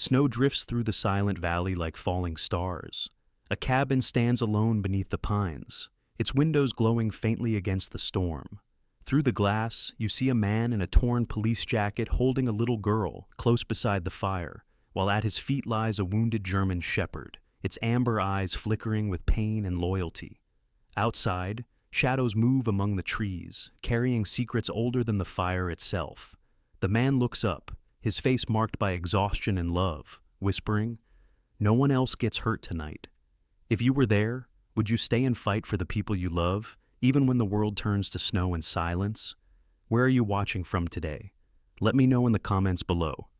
Snow drifts through the silent valley like falling stars. A cabin stands alone beneath the pines, its windows glowing faintly against the storm. Through the glass, you see a man in a torn police jacket holding a little girl close beside the fire, while at his feet lies a wounded German shepherd, its amber eyes flickering with pain and loyalty. Outside, shadows move among the trees, carrying secrets older than the fire itself. The man looks up, his face marked by exhaustion and love, whispering, "No one else gets hurt tonight." If you were there, would you stay and fight for the people you love, even when the world turns to snow and silence? Where are you watching from today? Let me know in the comments below.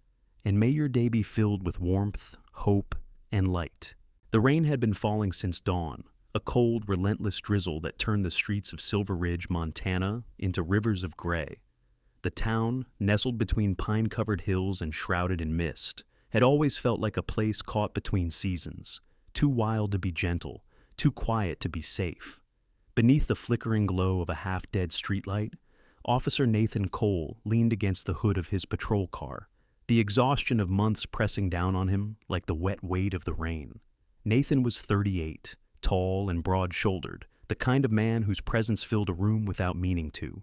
And may your day be filled with warmth, hope, and light. The rain had been falling since dawn, a cold, relentless drizzle that turned the streets of Silver Ridge, Montana, into rivers of gray. The town, nestled between pine-covered hills and shrouded in mist, had always felt like a place caught between seasons, too wild to be gentle, too quiet to be safe. Beneath the flickering glow of a half-dead streetlight, Officer Nathan Cole leaned against the hood of his patrol car, the exhaustion of months pressing down on him like the wet weight of the rain. Nathan was 38, tall and broad-shouldered, the kind of man whose presence filled a room without meaning to.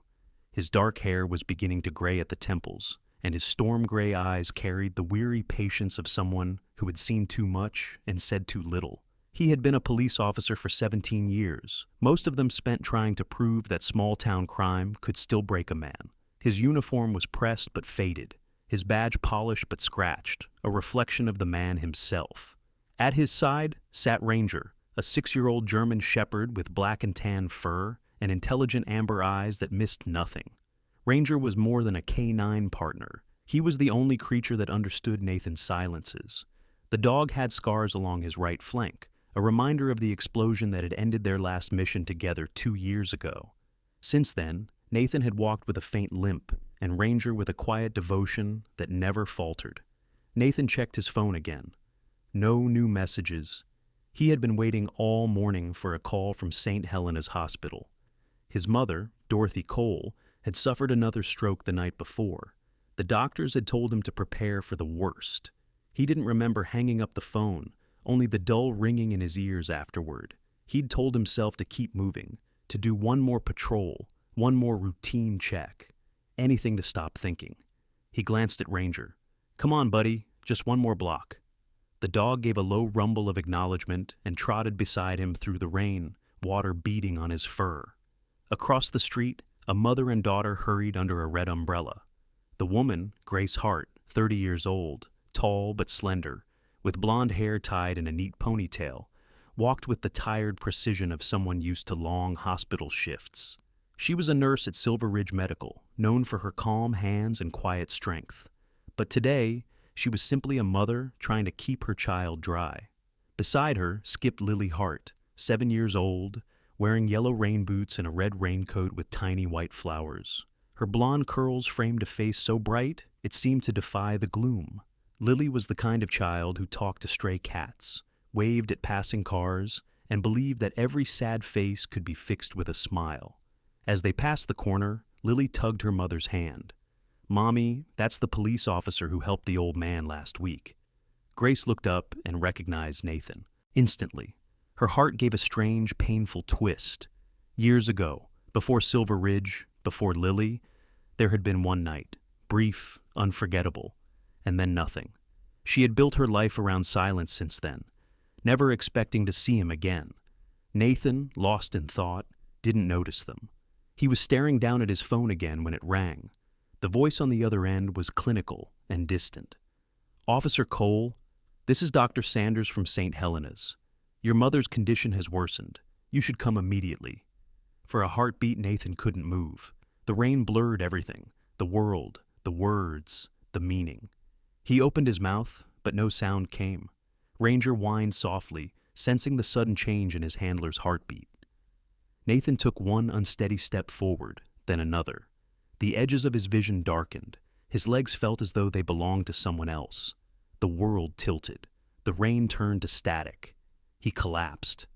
His dark hair was beginning to gray at the temples, and his storm-gray eyes carried the weary patience of someone who had seen too much and said too little. He had been a police officer for 17 years, most of them spent trying to prove that small-town crime could still break a man. His uniform was pressed but faded, his badge polished but scratched, a reflection of the man himself. At his side sat Ranger, a 6-year-old German shepherd with black and tan fur and intelligent amber eyes that missed nothing. Ranger was more than a canine partner. He was the only creature that understood Nathan's silences. The dog had scars along his right flank, a reminder of the explosion that had ended their last mission together 2 years ago. Since then, Nathan had walked with a faint limp, and Ranger with a quiet devotion that never faltered. Nathan checked his phone again. No new messages. He had been waiting all morning for a call from St. Helena's Hospital. His mother, Dorothy Cole, had suffered another stroke the night before. The doctors had told him to prepare for the worst. He didn't remember hanging up the phone, only the dull ringing in his ears afterward. He'd told himself to keep moving, to do one more patrol, one more routine check. Anything to stop thinking. He glanced at Ranger. "Come on, buddy, just one more block." The dog gave a low rumble of acknowledgement and trotted beside him through the rain, water beating on his fur. Across the street, a mother and daughter hurried under a red umbrella. The woman, Grace Hart, 30 years old, tall but slender, with blonde hair tied in a neat ponytail, walked with the tired precision of someone used to long hospital shifts. She was a nurse at Silver Ridge Medical, known for her calm hands and quiet strength. But today, she was simply a mother trying to keep her child dry. Beside her skipped Lily Hart, 7 years old, wearing yellow rain boots and a red raincoat with tiny white flowers. Her blonde curls framed a face so bright, it seemed to defy the gloom. Lily was the kind of child who talked to stray cats, waved at passing cars, and believed that every sad face could be fixed with a smile. As they passed the corner, Lily tugged her mother's hand. "Mommy, that's the police officer who helped the old man last week." Grace looked up and recognized Nathan. Instantly, her heart gave a strange, painful twist. Years ago, before Silver Ridge, before Lily, there had been one night, brief, unforgettable, and then nothing. She had built her life around silence since then, never expecting to see him again. Nathan, lost in thought, didn't notice them. He was staring down at his phone again when it rang. The voice on the other end was clinical and distant. "Officer Cole, this is Dr. Sanders from St. Helena's. Your mother's condition has worsened. You should come immediately." For a heartbeat, Nathan couldn't move. The rain blurred everything, the world, the words, the meaning. He opened his mouth, but no sound came. Ranger whined softly, sensing the sudden change in his handler's heartbeat. Nathan took one unsteady step forward, then another. The edges of his vision darkened. His legs felt as though they belonged to someone else. The world tilted. The rain turned to static. He collapsed.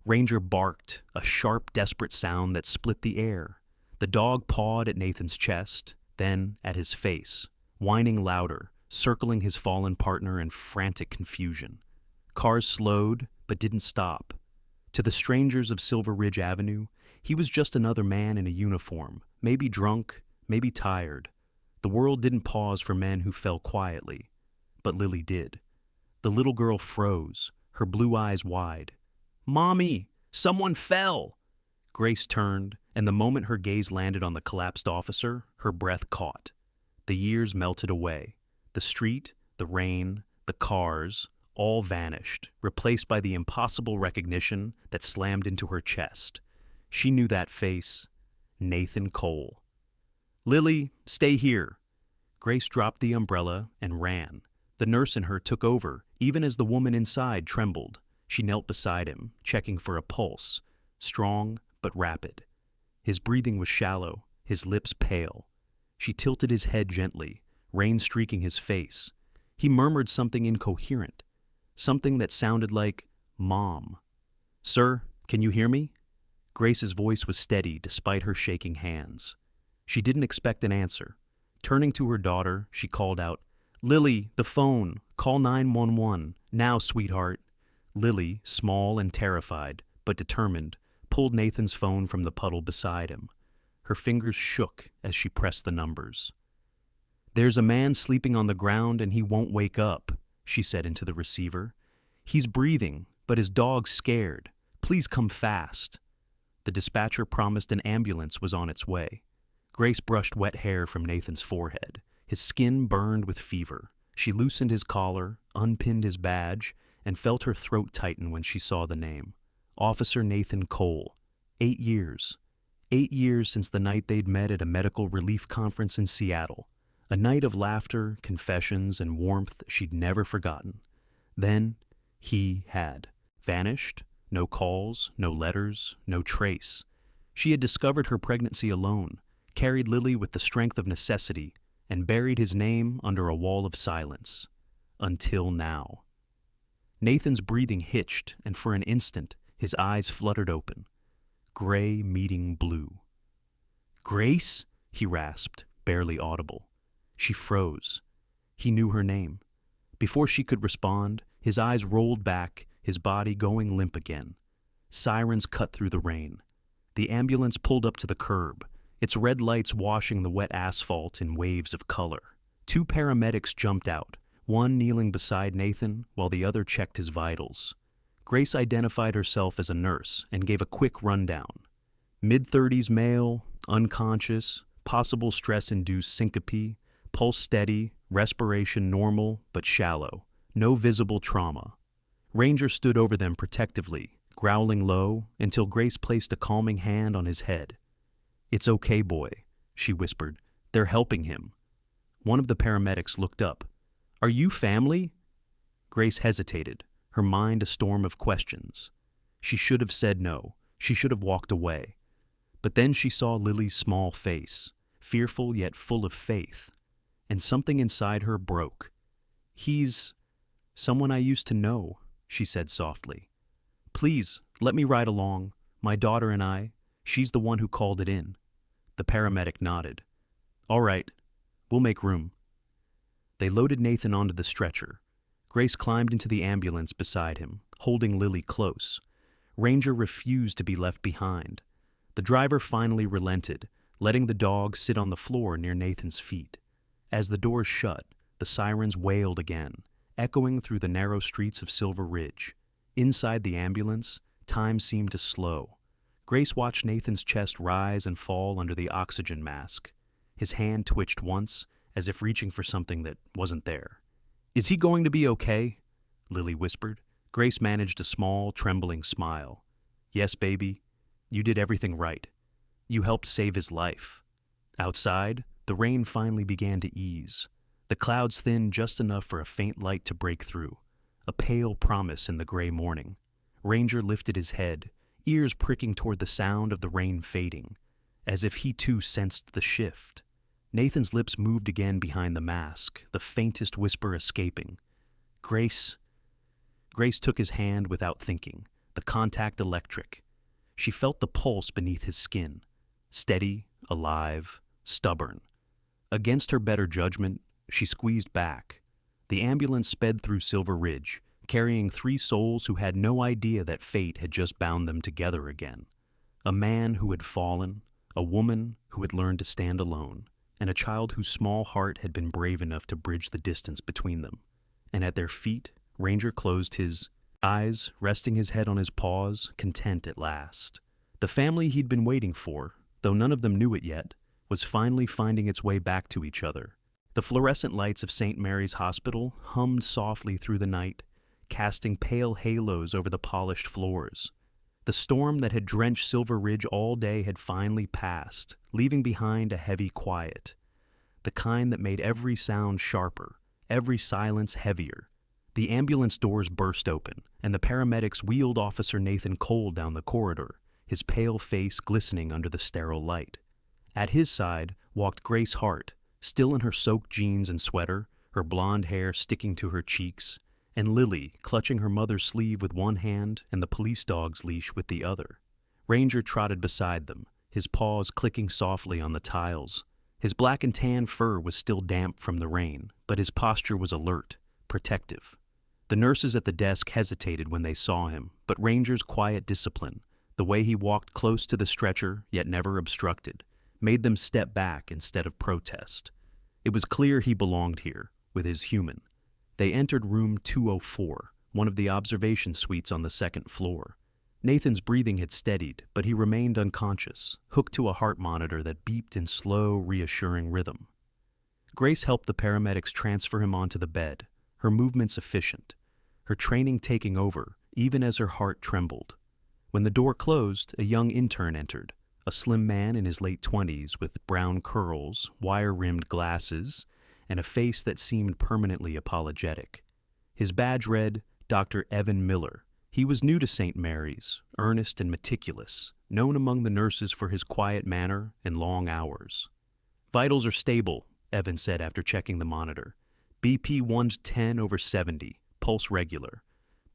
Ranger barked, a sharp, desperate sound that split the air. The dog pawed at Nathan's chest, then at his face, whining louder, circling his fallen partner in frantic confusion. Cars slowed, but didn't stop. To the strangers of Silver Ridge Avenue, he was just another man in a uniform, maybe drunk, maybe tired. The world didn't pause for men who fell quietly, but Lily did. The little girl froze, her blue eyes wide. "Mommy, someone fell!" Grace turned, and the moment her gaze landed on the collapsed officer, her breath caught. The years melted away. The street, the rain, the cars, all vanished, replaced by the impossible recognition that slammed into her chest. She knew that face. Nathan Cole. "Lily, stay here." Grace dropped the umbrella and ran. The nurse in her took over, even as the woman inside trembled. She knelt beside him, checking for a pulse, strong but rapid. His breathing was shallow, his lips pale. She tilted his head gently, rain streaking his face. He murmured something incoherent, something that sounded like, "Mom." "Sir, can you hear me?" Grace's voice was steady despite her shaking hands. She didn't expect an answer. Turning to her daughter, she called out, "Lily, the phone. Call 911. Now, sweetheart." Lily, small and terrified, but determined, pulled Nathan's phone from the puddle beside him. Her fingers shook as she pressed the numbers. "There's a man sleeping on the ground and he won't wake up," she said into the receiver. "He's breathing, but his dog's scared. Please come fast." The dispatcher promised an ambulance was on its way. Grace brushed wet hair from Nathan's forehead. His skin burned with fever. She loosened his collar, unpinned his badge, and felt her throat tighten when she saw the name. Officer Nathan Cole. 8 years. 8 years since the night they'd met at a medical relief conference in Seattle. A night of laughter, confessions, and warmth she'd never forgotten. Then, he had vanished. No calls, no letters, no trace. She had discovered her pregnancy alone, carried Lily with the strength of necessity, and buried his name under a wall of silence. Until now. Nathan's breathing hitched, and for an instant, his eyes fluttered open. Gray meeting blue. "Grace?" he rasped, barely audible. She froze. He knew her name. Before she could respond, his eyes rolled back, his body going limp again. Sirens cut through the rain. The ambulance pulled up to the curb, its red lights washing the wet asphalt in waves of color. 2 paramedics jumped out, one kneeling beside Nathan while the other checked his vitals. Grace identified herself as a nurse and gave a quick rundown. Mid-30s male, unconscious, possible stress-induced syncope, pulse steady, respiration normal but shallow, no visible trauma. Ranger stood over them protectively, growling low, until Grace placed a calming hand on his head. "It's okay, boy," she whispered. "They're helping him." One of the paramedics looked up. "Are you family?" Grace hesitated, her mind a storm of questions. She should have said no. She should have walked away. But then she saw Lily's small face, fearful yet full of faith, and something inside her broke. "He's someone I used to know," she said softly. "Please, let me ride along. My daughter and I. She's the one who called it in." The paramedic nodded. "All right, we'll make room." They loaded Nathan onto the stretcher. Grace climbed into the ambulance beside him, holding Lily close. Ranger refused to be left behind. The driver finally relented, letting the dog sit on the floor near Nathan's feet. As the doors shut, the sirens wailed again, echoing through the narrow streets of Silver Ridge. Inside the ambulance, time seemed to slow. Grace watched Nathan's chest rise and fall under the oxygen mask. His hand twitched once, as if reaching for something that wasn't there. "Is he going to be okay?" Lily whispered. Grace managed a small, trembling smile. "Yes, baby. You did everything right. You helped save his life." Outside, the rain finally began to ease. The clouds thinned just enough for a faint light to break through, a pale promise in the gray morning. Ranger lifted his head, ears pricking toward the sound of the rain fading, as if he too sensed the shift. Nathan's lips moved again behind the mask, the faintest whisper escaping. "Grace." Grace took his hand without thinking, the contact electric. She felt the pulse beneath his skin, steady, alive, stubborn. Against her better judgment, She squeezed back. The ambulance sped through Silver Ridge, carrying 3 souls who had no idea that fate had just bound them together again. A man who had fallen, a woman who had learned to stand alone, and a child whose small heart had been brave enough to bridge the distance between them. And at their feet, Ranger closed his eyes, resting his head on his paws, content at last. The family he'd been waiting for, though none of them knew it yet, was finally finding its way back to each other. The fluorescent lights of St. Mary's Hospital hummed softly through the night, casting pale halos over the polished floors. The storm that had drenched Silver Ridge all day had finally passed, leaving behind a heavy quiet, the kind that made every sound sharper, every silence heavier. The ambulance doors burst open, and the paramedics wheeled Officer Nathan Cole down the corridor, his pale face glistening under the sterile light. At his side walked Grace Hart, still in her soaked jeans and sweater, her blonde hair sticking to her cheeks, and Lily clutching her mother's sleeve with one hand and the police dog's leash with the other. Ranger trotted beside them, his paws clicking softly on the tiles. His black and tan fur was still damp from the rain, but his posture was alert, protective. The nurses at the desk hesitated when they saw him, but Ranger's quiet discipline, the way he walked close to the stretcher yet never obstructed, made them step back instead of protest. It was clear he belonged here, with his human. They entered room 204, one of the observation suites on the second floor. Nathan's breathing had steadied, but he remained unconscious, hooked to a heart monitor that beeped in slow, reassuring rhythm. Grace helped the paramedics transfer him onto the bed, her movements efficient, her training taking over, even as her heart trembled. When the door closed, a young intern entered, a slim man in his late 20s with brown curls, wire-rimmed glasses, and a face that seemed permanently apologetic. His badge read, Dr. Evan Miller. He was new to St. Mary's, earnest and meticulous, known among the nurses for his quiet manner and long hours. Vitals are stable, Evan said after checking the monitor. BP 110/70, pulse regular.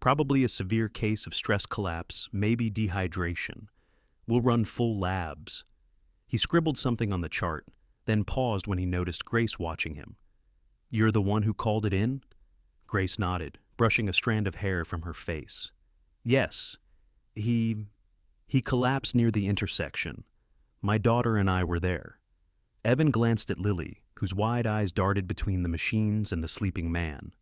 Probably a severe case of stress collapse, maybe dehydration. We'll run full labs. He scribbled something on the chart, then paused when he noticed Grace watching him. You're the one who called it in? Grace nodded, brushing a strand of hair from her face. Yes. He collapsed near the intersection. My daughter and I were there. Evan glanced at Lily, whose wide eyes darted between the machines and the sleeping man.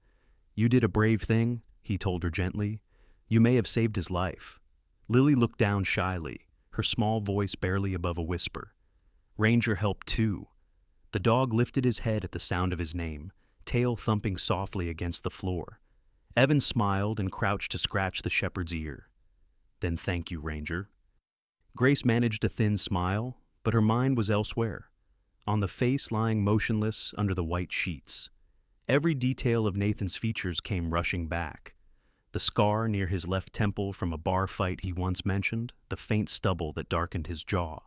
You did a brave thing, he told her gently. You may have saved his life. Lily looked down shyly, her small voice barely above a whisper. Ranger helped too. The dog lifted his head at the sound of his name, tail thumping softly against the floor. Evan smiled and crouched to scratch the shepherd's ear. Then thank you, Ranger. Grace managed a thin smile, but her mind was elsewhere, on the face lying motionless under the white sheets. Every detail of Nathan's features came rushing back. The scar near his left temple from a bar fight he once mentioned, the faint stubble that darkened his jaw,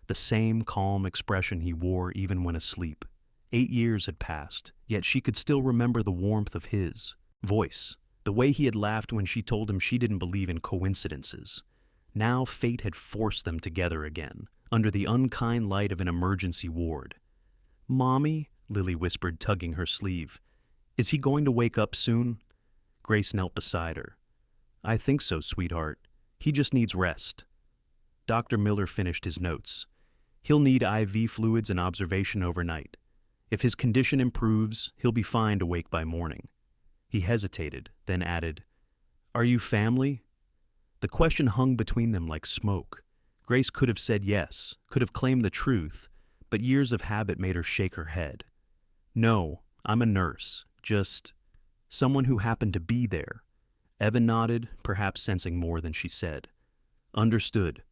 the same calm expression he wore even when asleep. 8 years had passed, yet she could still remember the warmth of his voice, the way he had laughed when she told him she didn't believe in coincidences. Now fate had forced them together again, under the unkind light of an emergency ward. Mommy, Lily whispered, tugging her sleeve. Is he going to wake up soon? Grace knelt beside her. I think so, sweetheart. He just needs rest. Dr. Miller finished his notes. He'll need IV fluids and observation overnight. If his condition improves, he'll be fine to wake by morning. He hesitated, then added, Are you family? The question hung between them like smoke. Grace could have said yes, could have claimed the truth, but years of habit made her shake her head. No, I'm a nurse, just someone who happened to be there. Evan nodded, perhaps sensing more than she said. Understood.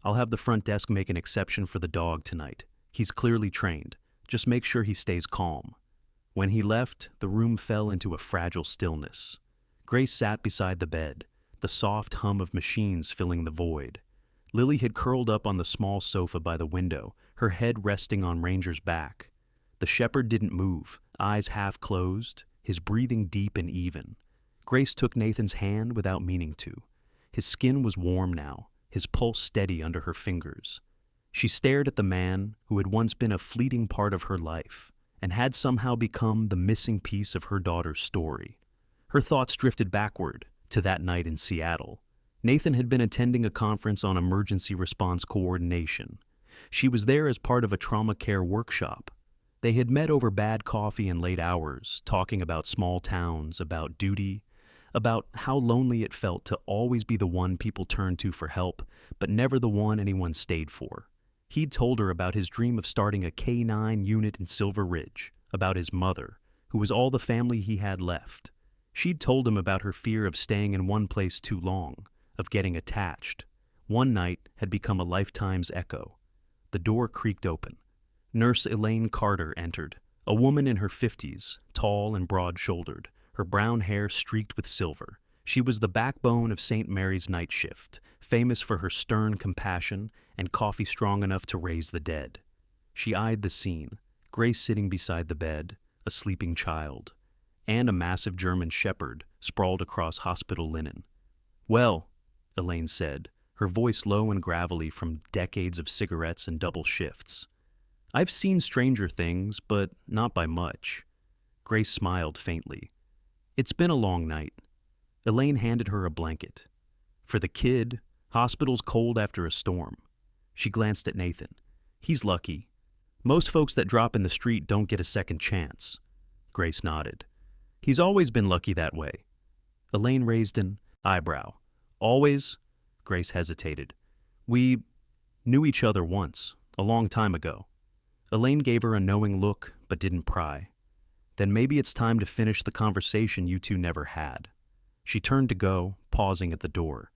I'll have the front desk make an exception for the dog tonight. He's clearly trained. Just make sure he stays calm. When he left, the room fell into a fragile stillness. Grace sat beside the bed, the soft hum of machines filling the void. Lily had curled up on the small sofa by the window, her head resting on Ranger's back. The shepherd didn't move, eyes half closed, his breathing deep and even. Grace took Nathan's hand without meaning to. His skin was warm now, his pulse steady under her fingers. She stared at the man who had once been a fleeting part of her life, and had somehow become the missing piece of her daughter's story. Her thoughts drifted backward to that night in Seattle. Nathan had been attending a conference on emergency response coordination. She was there as part of a trauma care workshop. They had met over bad coffee and late hours, talking about small towns, about duty, about how lonely it felt to always be the one people turned to for help, but never the one anyone stayed for. He'd told her about his dream of starting a K-9 unit in Silver Ridge, about his mother, who was all the family he had left. She'd told him about her fear of staying in one place too long, of getting attached. One night had become a lifetime's echo. The door creaked open. Nurse Elaine Carter entered, a woman in her 50s, tall and broad-shouldered, her brown hair streaked with silver. She was the backbone of St. Mary's night shift, famous for her stern compassion and coffee strong enough to raise the dead. She eyed the scene, Grace sitting beside the bed, a sleeping child, and a massive German shepherd sprawled across hospital linen. "Well," Elaine said, her voice low and gravelly from decades of cigarettes and double shifts. "I've seen stranger things, but not by much." Grace smiled faintly. "It's been a long night." Elaine handed her a blanket. "For the kid, hospital's cold after a storm." She glanced at Nathan. "He's lucky. Most folks that drop in the street don't get a second chance." Grace nodded. "He's always been lucky that way." Elaine raised an eyebrow. "Always?" Grace hesitated. "We knew each other once, a long time ago." Elaine gave her a knowing look, but didn't pry. "Then maybe it's time to finish the conversation you two never had." She turned to go, pausing at the door.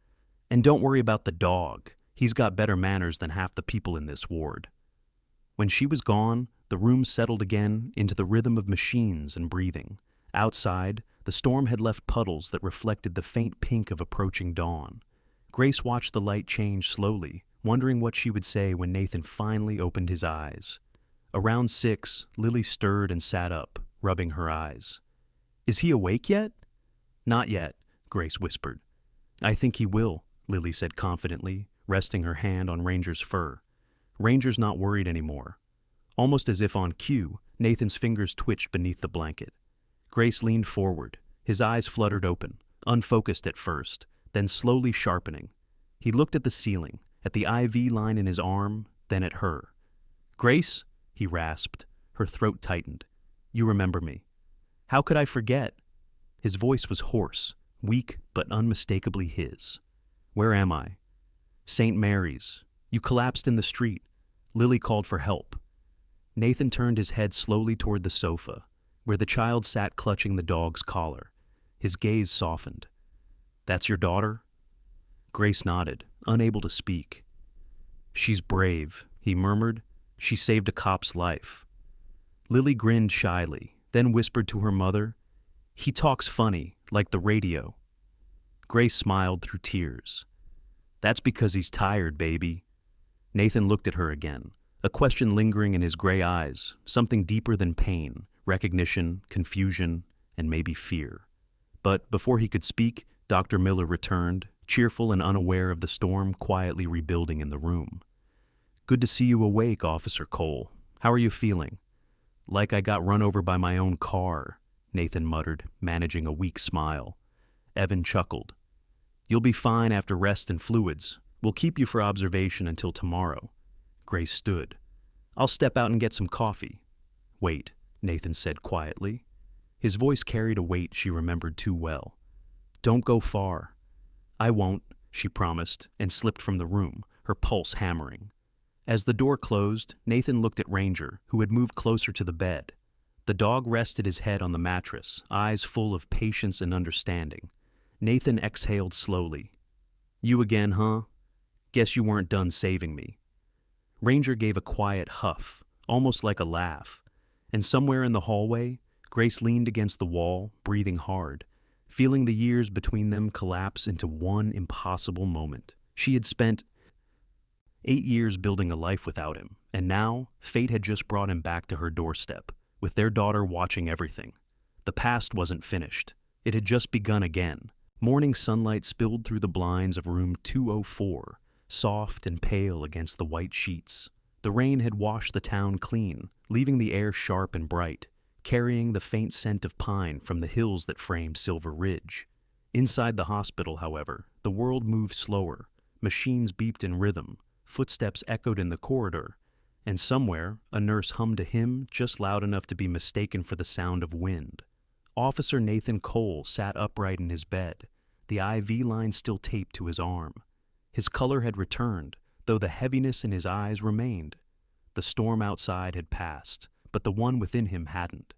"And don't worry about the dog. He's got better manners than half the people in this ward." When she was gone, the room settled again into the rhythm of machines and breathing. Outside, the storm had left puddles that reflected the faint pink of approaching dawn. Grace watched the light change slowly, wondering what she would say when Nathan finally opened his eyes. Around 6, Lily stirred and sat up, rubbing her eyes. "Is he awake yet?" "Not yet," Grace whispered. "I think he will," Lily said confidently, resting her hand on Ranger's fur. Ranger's not worried anymore. Almost as if on cue, Nathan's fingers twitched beneath the blanket. Grace leaned forward. His eyes fluttered open, unfocused at first, then slowly sharpening. He looked at the ceiling, at the IV line in his arm, then at her. "Grace?" he rasped. Her throat tightened. "You remember me." "How could I forget?" His voice was hoarse, weak but unmistakably his. "Where am I?" "St. Mary's. You collapsed in the street. Lily called for help." Nathan turned his head slowly toward the sofa, where the child sat clutching the dog's collar. His gaze softened. "That's your daughter?" Grace nodded, unable to speak. "She's brave," he murmured. "She saved a cop's life." Lily grinned shyly, then whispered to her mother, "He talks funny, like the radio." Grace smiled through tears. "That's because he's tired, baby." Nathan looked at her again, a question lingering in his gray eyes, something deeper than pain, recognition, confusion, and maybe fear. But before he could speak, Dr. Miller returned, cheerful and unaware of the storm quietly rebuilding in the room. "Good to see you awake, Officer Cole. How are you feeling?" "Like I got run over by my own car," Nathan muttered, managing a weak smile. Evan chuckled. "You'll be fine after rest and fluids. We'll keep you for observation until tomorrow." Grace stood. "I'll step out and get some coffee." "Wait," Nathan said quietly. His voice carried a weight she remembered too well. "Don't go far." "I won't," she promised, and slipped from the room, her pulse hammering. As the door closed, Nathan looked at Ranger, who had moved closer to the bed. The dog rested his head on the mattress, eyes full of patience and understanding. Nathan exhaled slowly. "You again, huh? Guess you weren't done saving me." Ranger gave a quiet huff, almost like a laugh, and somewhere in the hallway, Grace leaned against the wall, breathing hard, feeling the years between them collapse into one impossible moment. She had spent 8 years building a life without him, and now fate had just brought him back to her doorstep, with their daughter watching everything. The past wasn't finished. It had just begun again. Morning sunlight spilled through the blinds of room 204, soft and pale against the white sheets. The rain had washed the town clean, leaving the air sharp and bright, carrying the faint scent of pine from the hills that framed Silver Ridge. Inside the hospital, however, the world moved slower. Machines beeped in rhythm, footsteps echoed in the corridor, and somewhere a nurse hummed a hymn just loud enough to be mistaken for the sound of wind. Officer Nathan Cole sat upright in his bed, the IV line still taped to his arm. His color had returned, though the heaviness in his eyes remained. The storm outside had passed, but the one within him hadn't.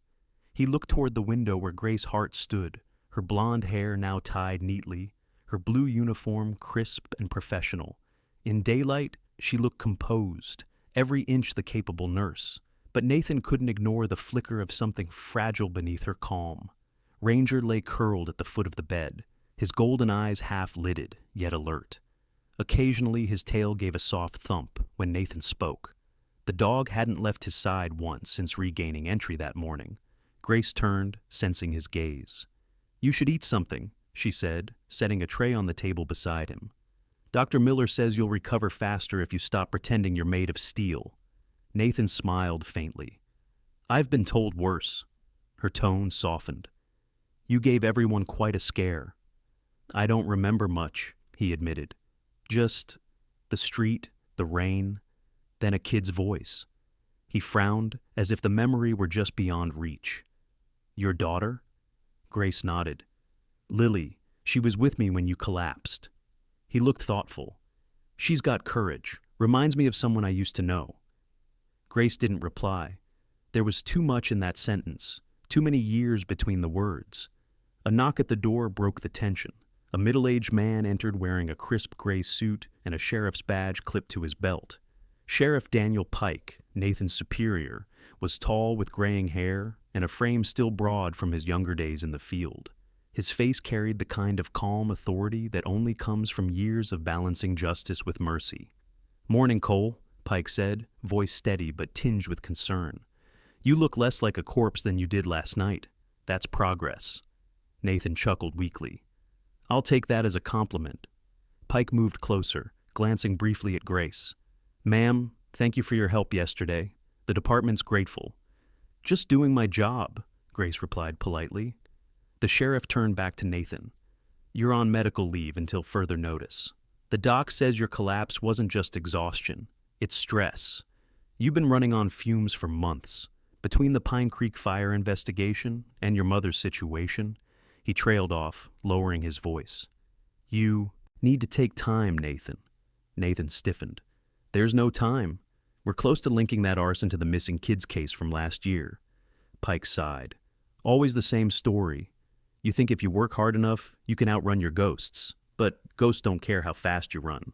He looked toward the window where Grace Hart stood, her blonde hair now tied neatly, her blue uniform crisp and professional. In daylight, she looked composed, every inch the capable nurse. But Nathan couldn't ignore the flicker of something fragile beneath her calm. Ranger lay curled at the foot of the bed, his golden eyes half-lidded, yet alert. Occasionally his tail gave a soft thump when Nathan spoke. The dog hadn't left his side once since regaining entry that morning. Grace turned, sensing his gaze. "You should eat something," she said, setting a tray on the table beside him. "Dr. Miller says you'll recover faster if you stop pretending you're made of steel." Nathan smiled faintly. "I've been told worse." Her tone softened. "You gave everyone quite a scare." "I don't remember much," he admitted. "Just the street, the rain, then a kid's voice." He frowned, as if the memory were just beyond reach. "Your daughter?" Grace nodded. "Lily. She was with me when you collapsed." He looked thoughtful. "She's got courage. Reminds me of someone I used to know." Grace didn't reply. There was too much in that sentence, too many years between the words. A knock at the door broke the tension. A middle-aged man entered wearing a crisp gray suit and a sheriff's badge clipped to his belt. Sheriff Daniel Pike, Nathan's superior, was tall with graying hair and a frame still broad from his younger days in the field. His face carried the kind of calm authority that only comes from years of balancing justice with mercy. "Morning, Cole," Pike said, voice steady but tinged with concern. "You look less like a corpse than you did last night. That's progress." Nathan chuckled weakly. "I'll take that as a compliment." Pike moved closer, glancing briefly at Grace. "Ma'am, thank you for your help yesterday. The department's grateful." "Just doing my job," Grace replied politely. The sheriff turned back to Nathan. "You're on medical leave until further notice. The doc says your collapse wasn't just exhaustion. It's stress. You've been running on fumes for months. Between the Pine Creek fire investigation and your mother's situation," he trailed off, lowering his voice. "You need to take time, Nathan." Nathan stiffened. "There's no time. We're close to linking that arson to the missing kids case from last year." Pike sighed. "Always the same story. You think if you work hard enough, you can outrun your ghosts. But ghosts don't care how fast you run."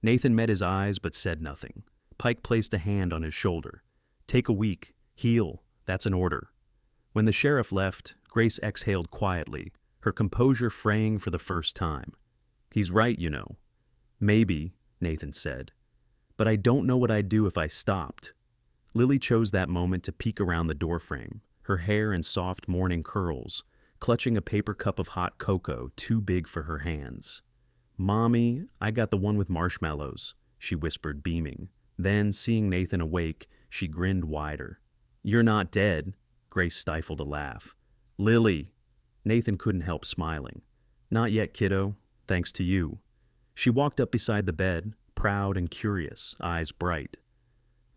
Nathan met his eyes but said nothing. Pike placed a hand on his shoulder. "Take a week. Heal. That's an order." When the sheriff left, Grace exhaled quietly, her composure fraying for the first time. "He's right, you know." "Maybe," Nathan said. "But I don't know what I'd do if I stopped." Lily chose that moment to peek around the doorframe, her hair in soft morning curls, clutching a paper cup of hot cocoa too big for her hands. "Mommy, I got the one with marshmallows," she whispered, beaming. Then, seeing Nathan awake, she grinned wider. "You're not dead." Grace stifled a laugh. "Lily." Nathan couldn't help smiling. "Not yet, kiddo. Thanks to you." She walked up beside the bed, proud and curious, eyes bright.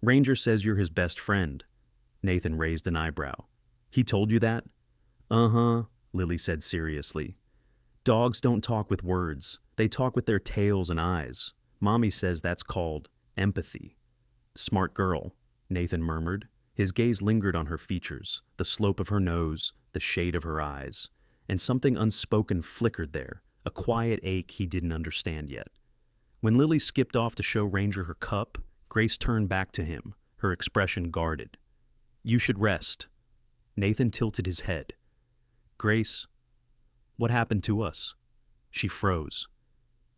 "Ranger says you're his best friend." Nathan raised an eyebrow. "He told you that?" "Uh-huh," Lily said seriously. "Dogs don't talk with words. They talk with their tails and eyes. Mommy says that's called empathy." "Smart girl," Nathan murmured. His gaze lingered on her features, the slope of her nose, the shade of her eyes, and something unspoken flickered there, a quiet ache he didn't understand yet. When Lily skipped off to show Ranger her cup, Grace turned back to him, her expression guarded. "You should rest." Nathan tilted his head. "Grace, what happened to us?" She froze.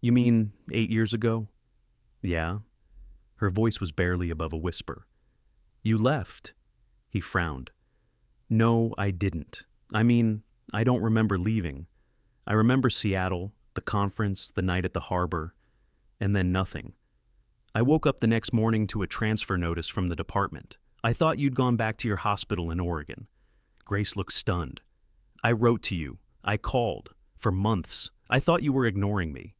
"You mean 8 years ago?" "Yeah." Her voice was barely above a whisper. "You left." He frowned. "No, I didn't. I mean, I don't remember leaving. I remember Seattle, the conference, the night at the harbor, and then nothing. I woke up the next morning to a transfer notice from the department. I thought you'd gone back to your hospital in Oregon. Grace looked stunned. I wrote to you. I called. For months. I thought you were ignoring me.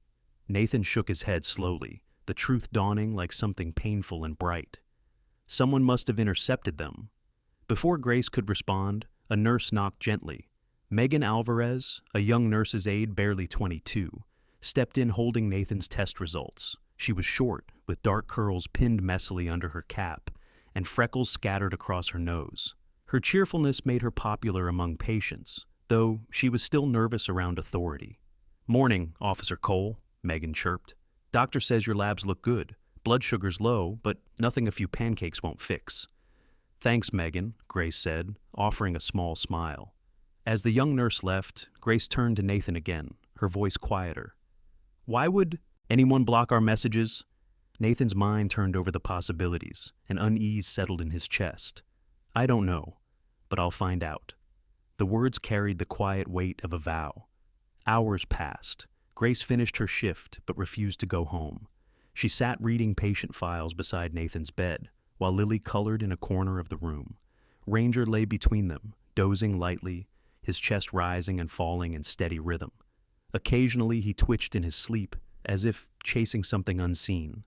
Nathan shook his head slowly, the truth dawning like something painful and bright. Someone must have intercepted them. Before Grace could respond, a nurse knocked gently. Megan Alvarez, a young nurse's aide barely 22, stepped in holding Nathan's test results. She was short, with dark curls pinned messily under her cap, and freckles scattered across her nose. Her cheerfulness made her popular among patients, though she was still nervous around authority. "Morning, Officer Cole," Megan chirped. "Doctor says your labs look good. Blood sugar's low, but nothing a few pancakes won't fix." "Thanks, Megan," Grace said, offering a small smile. As the young nurse left, Grace turned to Nathan again, her voice quieter. "Why would anyone block our messages?" Nathan's mind turned over the possibilities, and unease settled in his chest. "I don't know, but I'll find out." The words carried the quiet weight of a vow. Hours passed. Grace finished her shift but refused to go home. She sat reading patient files beside Nathan's bed, while Lily colored in a corner of the room. Ranger lay between them, dozing lightly, his chest rising and falling in steady rhythm. Occasionally he twitched in his sleep, as if chasing something unseen.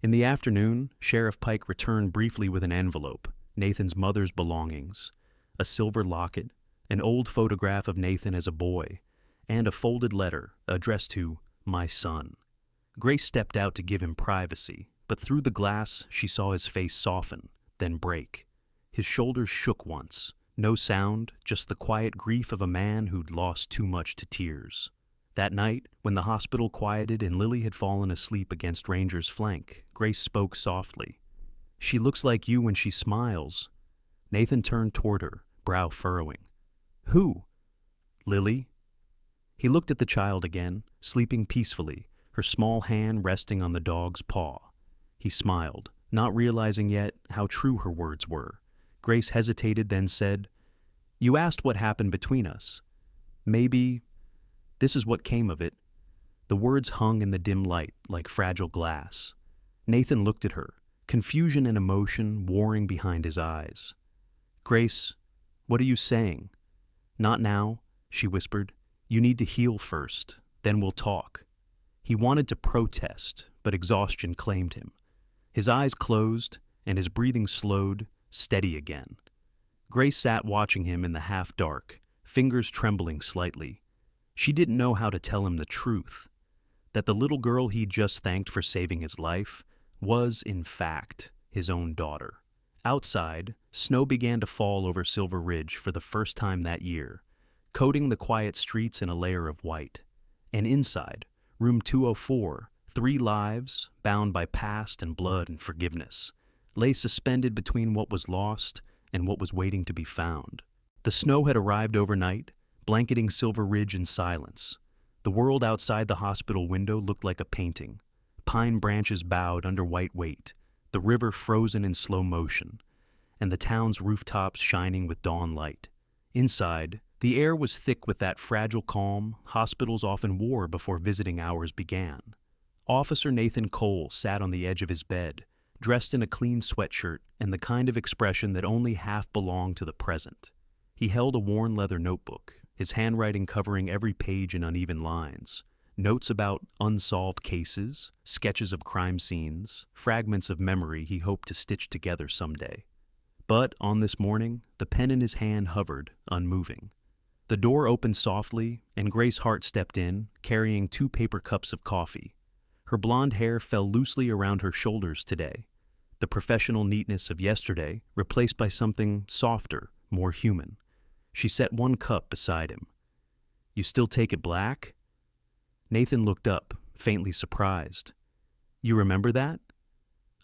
In the afternoon, Sheriff Pike returned briefly with an envelope, Nathan's mother's belongings, a silver locket, an old photograph of Nathan as a boy, and a folded letter addressed to "My son." Grace stepped out to give him privacy, but through the glass she saw his face soften, then break. His shoulders shook once. No sound, just the quiet grief of a man who'd lost too much to tears. That night, when the hospital quieted and Lily had fallen asleep against Ranger's flank, Grace spoke softly. "She looks like you when she smiles." Nathan turned toward her, brow furrowing. "Who?" "Lily." He looked at the child again, sleeping peacefully, her small hand resting on the dog's paw. He smiled, not realizing yet how true her words were. Grace hesitated, then said, "You asked what happened between us. Maybe this is what came of it." The words hung in the dim light like fragile glass. Nathan looked at her, confusion and emotion warring behind his eyes. "Grace, what are you saying?" "Not now," she whispered. "You need to heal first, then we'll talk." He wanted to protest, but exhaustion claimed him. His eyes closed, and his breathing slowed, steady again. Grace sat watching him in the half-dark, fingers trembling slightly. She didn't know how to tell him the truth, that the little girl he'd just thanked for saving his life was, in fact, his own daughter. Outside, snow began to fall over Silver Ridge for the first time that year, coating the quiet streets in a layer of white. And inside, room 204, 3 lives, bound by past and blood and forgiveness, lay suspended between what was lost and what was waiting to be found. The snow had arrived overnight, blanketing Silver Ridge in silence. The world outside the hospital window looked like a painting. Pine branches bowed under white weight, the river frozen in slow motion, and the town's rooftops shining with dawn light. Inside, the air was thick with that fragile calm hospitals often wore before visiting hours began. Officer Nathan Cole sat on the edge of his bed, dressed in a clean sweatshirt and the kind of expression that only half belonged to the present. He held a worn leather notebook, his handwriting covering every page in uneven lines. Notes about unsolved cases, sketches of crime scenes, fragments of memory he hoped to stitch together someday. But on this morning, the pen in his hand hovered, unmoving. The door opened softly, and Grace Hart stepped in, carrying 2 paper cups of coffee. Her blonde hair fell loosely around her shoulders today, the professional neatness of yesterday replaced by something softer, more human. She set 1 cup beside him. "You still take it black?" Nathan looked up, faintly surprised. "You remember that?"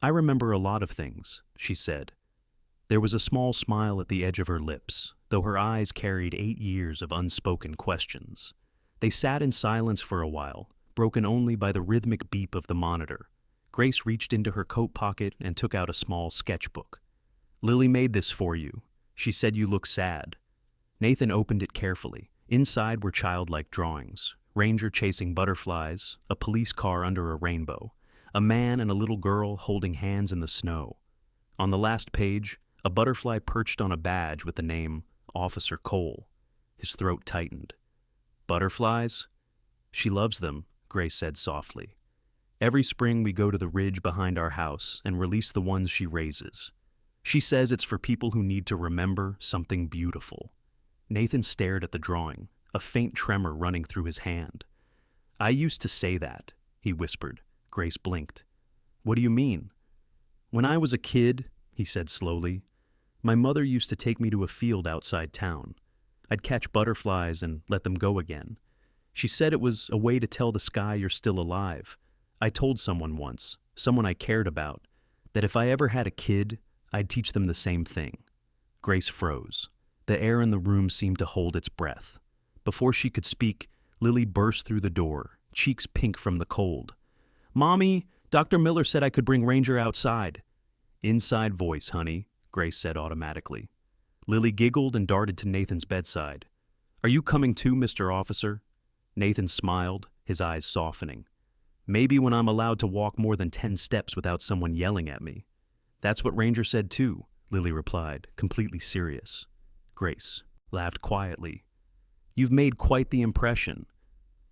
"I remember a lot of things," she said. There was a small smile at the edge of her lips, though her eyes carried 8 years of unspoken questions. They sat in silence for a while, broken only by the rhythmic beep of the monitor. Grace reached into her coat pocket and took out a small sketchbook. "Lily made this for you. She said you look sad." Nathan opened it carefully. Inside were childlike drawings, Ranger chasing butterflies, a police car under a rainbow, A man and a little girl holding hands in the snow. On the last page, a butterfly perched on a badge with the name Officer Cole. His throat tightened. Butterflies? She loves them, Grace said softly. Every spring we go to the ridge behind our house and release the ones she raises. She says it's for people who need to remember something beautiful. Nathan stared at the drawing, a faint tremor running through his hand. I used to say that, he whispered. Grace blinked. What do you mean? When I was a kid, he said slowly, my mother used to take me to a field outside town. I'd catch butterflies and let them go again. She said it was a way to tell the sky you're still alive. I told someone once, someone I cared about, that if I ever had a kid, I'd teach them the same thing. Grace froze. The air in the room seemed to hold its breath. Before she could speak, Lily burst through the door, cheeks pink from the cold. Mommy, Dr. Miller said I could bring Ranger outside. Inside voice, honey, Grace said automatically. Lily giggled and darted to Nathan's bedside. Are you coming too, Mr. Officer? Nathan smiled, his eyes softening. Maybe when I'm allowed to walk more than 10 steps without someone yelling at me. That's what Ranger said too, Lily replied, completely serious. Grace laughed quietly. You've made quite the impression.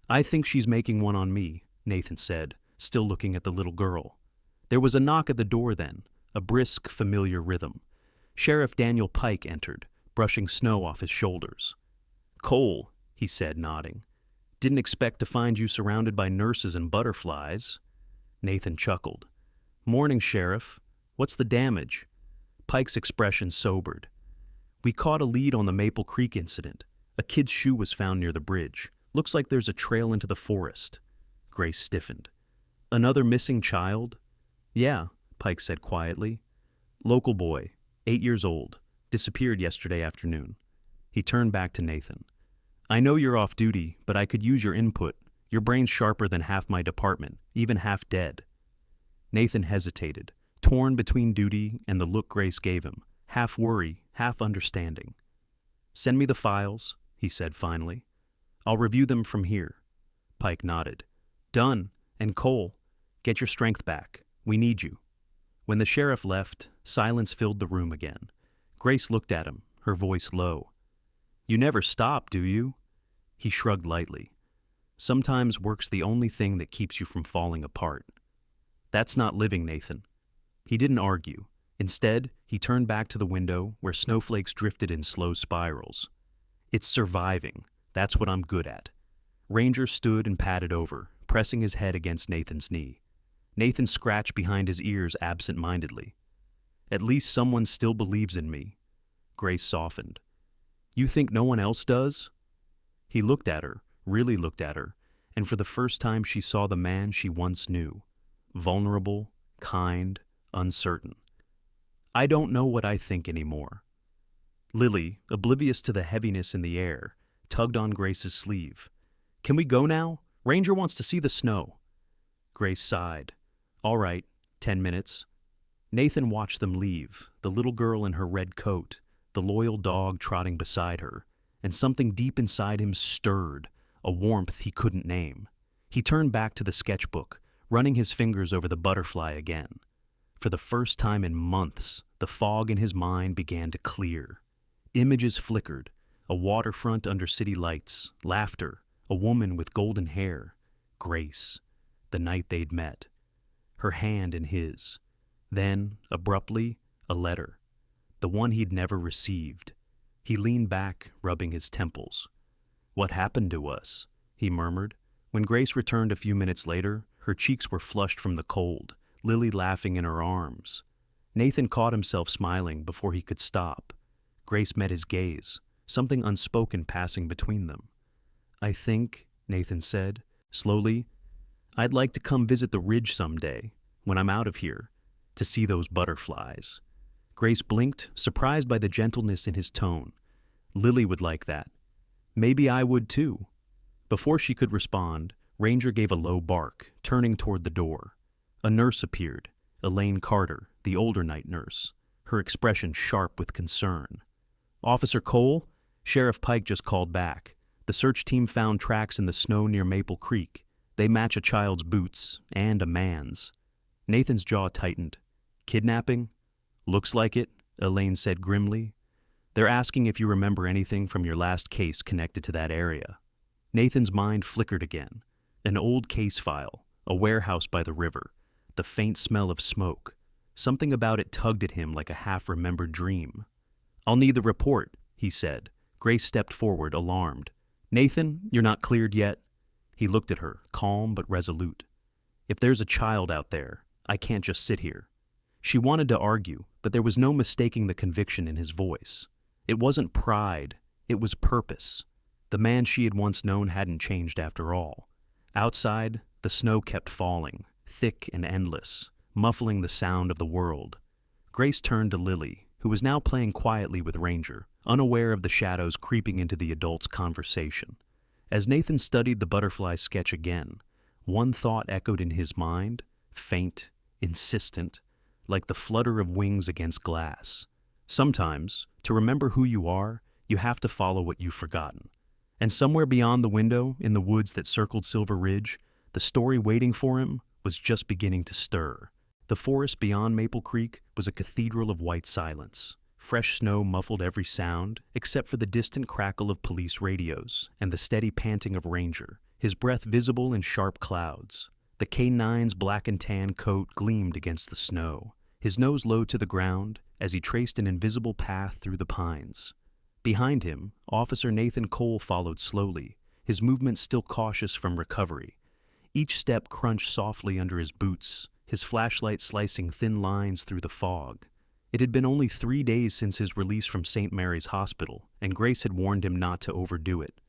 I think she's making one on me, Nathan said, still looking at the little girl. There was a knock at the door then, a brisk, familiar rhythm. Sheriff Daniel Pike entered, brushing snow off his shoulders. Cole, he said, nodding. Didn't expect to find you surrounded by nurses and butterflies. Nathan chuckled. Morning, Sheriff. What's the damage? Pike's expression sobered. We caught a lead on the Maple Creek incident. A kid's shoe was found near the bridge. Looks like there's a trail into the forest. Grace stiffened. Another missing child? Yeah, Pike said quietly. Local boy, 8 years old, disappeared yesterday afternoon. He turned back to Nathan. I know you're off duty, but I could use your input. Your brain's sharper than half my department, even half dead. Nathan hesitated, torn between duty and the look Grace gave him, half worry, half understanding. Send me the files, he said finally. I'll review them from here. Pike nodded. Done. And Cole, get your strength back. We need you. When the sheriff left, silence filled the room again. Grace looked at him, her voice low. You never stop, do you? He shrugged lightly. Sometimes work's the only thing that keeps you from falling apart. That's not living, Nathan. He didn't argue. Instead, he turned back to the window where snowflakes drifted in slow spirals. It's surviving. That's what I'm good at. Ranger stood and patted over, pressing his head against Nathan's knee. Nathan scratched behind his ears absent-mindedly. At least someone still believes in me. Grace softened. You think no one else does? He looked at her, really looked at her, and for the first time she saw the man she once knew. Vulnerable, kind, uncertain. I don't know what I think anymore. Lily, oblivious to the heaviness in the air, tugged on Grace's sleeve. Can we go now? Ranger wants to see the snow. Grace sighed. All right, 10 minutes. Nathan watched them leave, the little girl in her red coat, the loyal dog trotting beside her, and something deep inside him stirred, a warmth he couldn't name. He turned back to the sketchbook, running his fingers over the butterfly again. For the first time in months, the fog in his mind began to clear. Images flickered, a waterfront under city lights, laughter, a woman with golden hair, Grace, the night they'd met, her hand in his. Then, abruptly, a letter, the one he'd never received. He leaned back, rubbing his temples. What happened to us? He murmured. When Grace returned a few minutes later, her cheeks were flushed from the cold, Lily laughing in her arms. Nathan caught himself smiling before he could stop. Grace met his gaze, something unspoken passing between them. I think, Nathan said, slowly, I'd like to come visit the ridge someday, when I'm out of here, to see those butterflies. Grace blinked, surprised by the gentleness in his tone. Lily would like that. Maybe I would too. Before she could respond, Ranger gave a low bark, turning toward the door. A nurse appeared, Elaine Carter, the older night nurse, her expression sharp with concern. Officer Cole, Sheriff Pike just called back. The search team found tracks in the snow near Maple Creek. They match a child's boots and a man's. Nathan's jaw tightened. Kidnapping? Looks like it, Elaine said grimly. They're asking if you remember anything from your last case connected to that area. Nathan's mind flickered again. An old case file, a warehouse by the river, the faint smell of smoke. Something about it tugged at him like a half-remembered dream. I'll need the report, he said. Grace stepped forward, alarmed. Nathan, you're not cleared yet. He looked at her, calm but resolute. If there's a child out there, I can't just sit here. She wanted to argue, but there was no mistaking the conviction in his voice. It wasn't pride, it was purpose. The man she had once known hadn't changed after all. Outside, the snow kept falling, thick and endless, muffling the sound of the world. Grace turned to Lily, who was now playing quietly with Ranger, unaware of the shadows creeping into the adults' conversation. As Nathan studied the butterfly sketch again, one thought echoed in his mind, faint, insistent, like the flutter of wings against glass. Sometimes, to remember who you are, you have to follow what you've forgotten. And somewhere beyond the window, in the woods that circled Silver Ridge, the story waiting for him was just beginning to stir. The forest beyond Maple Creek was a cathedral of white silence. Fresh snow muffled every sound, except for the distant crackle of police radios and the steady panting of Ranger, his breath visible in sharp clouds. The K-9's black and tan coat gleamed against the snow, his nose low to the ground as he traced an invisible path through the pines. Behind him, Officer Nathan Cole followed slowly, his movements still cautious from recovery. Each step crunched softly under his boots, his flashlight slicing thin lines through the fog. It had been only 3 days since his release from St. Mary's Hospital, and Grace had warned him not to overdo it.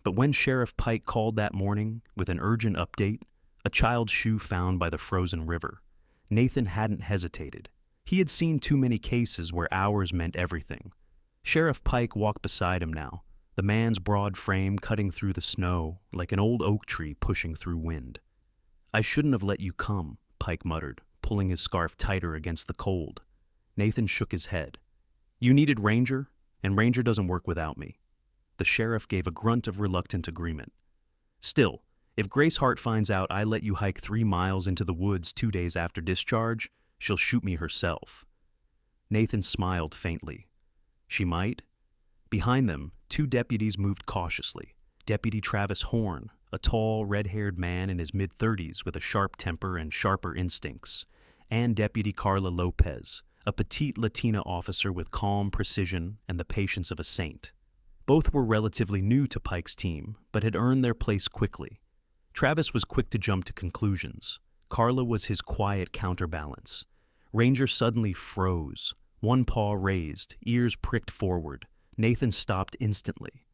But when Sheriff Pike called that morning with an urgent update, a child's shoe found by the frozen river, Nathan hadn't hesitated. He had seen too many cases where hours meant everything. Sheriff Pike walked beside him now, the man's broad frame cutting through the snow like an old oak tree pushing through wind. I shouldn't have let you come, Pike muttered, pulling his scarf tighter against the cold. Nathan shook his head. You needed Ranger, and Ranger doesn't work without me. The sheriff gave a grunt of reluctant agreement. Still, if Grace Hart finds out I let you hike 3 miles into the woods 2 days after discharge, she'll shoot me herself. Nathan smiled faintly. She might. Behind them, 2 deputies moved cautiously. Deputy Travis Horn, a tall, red-haired man in his mid-30s with a sharp temper and sharper instincts, and Deputy Carla Lopez, a petite Latina officer with calm precision and the patience of a saint. Both were relatively new to Pike's team, but had earned their place quickly. Travis was quick to jump to conclusions. Carla was his quiet counterbalance. Ranger suddenly froze, one paw raised, ears pricked forward. Nathan stopped instantly.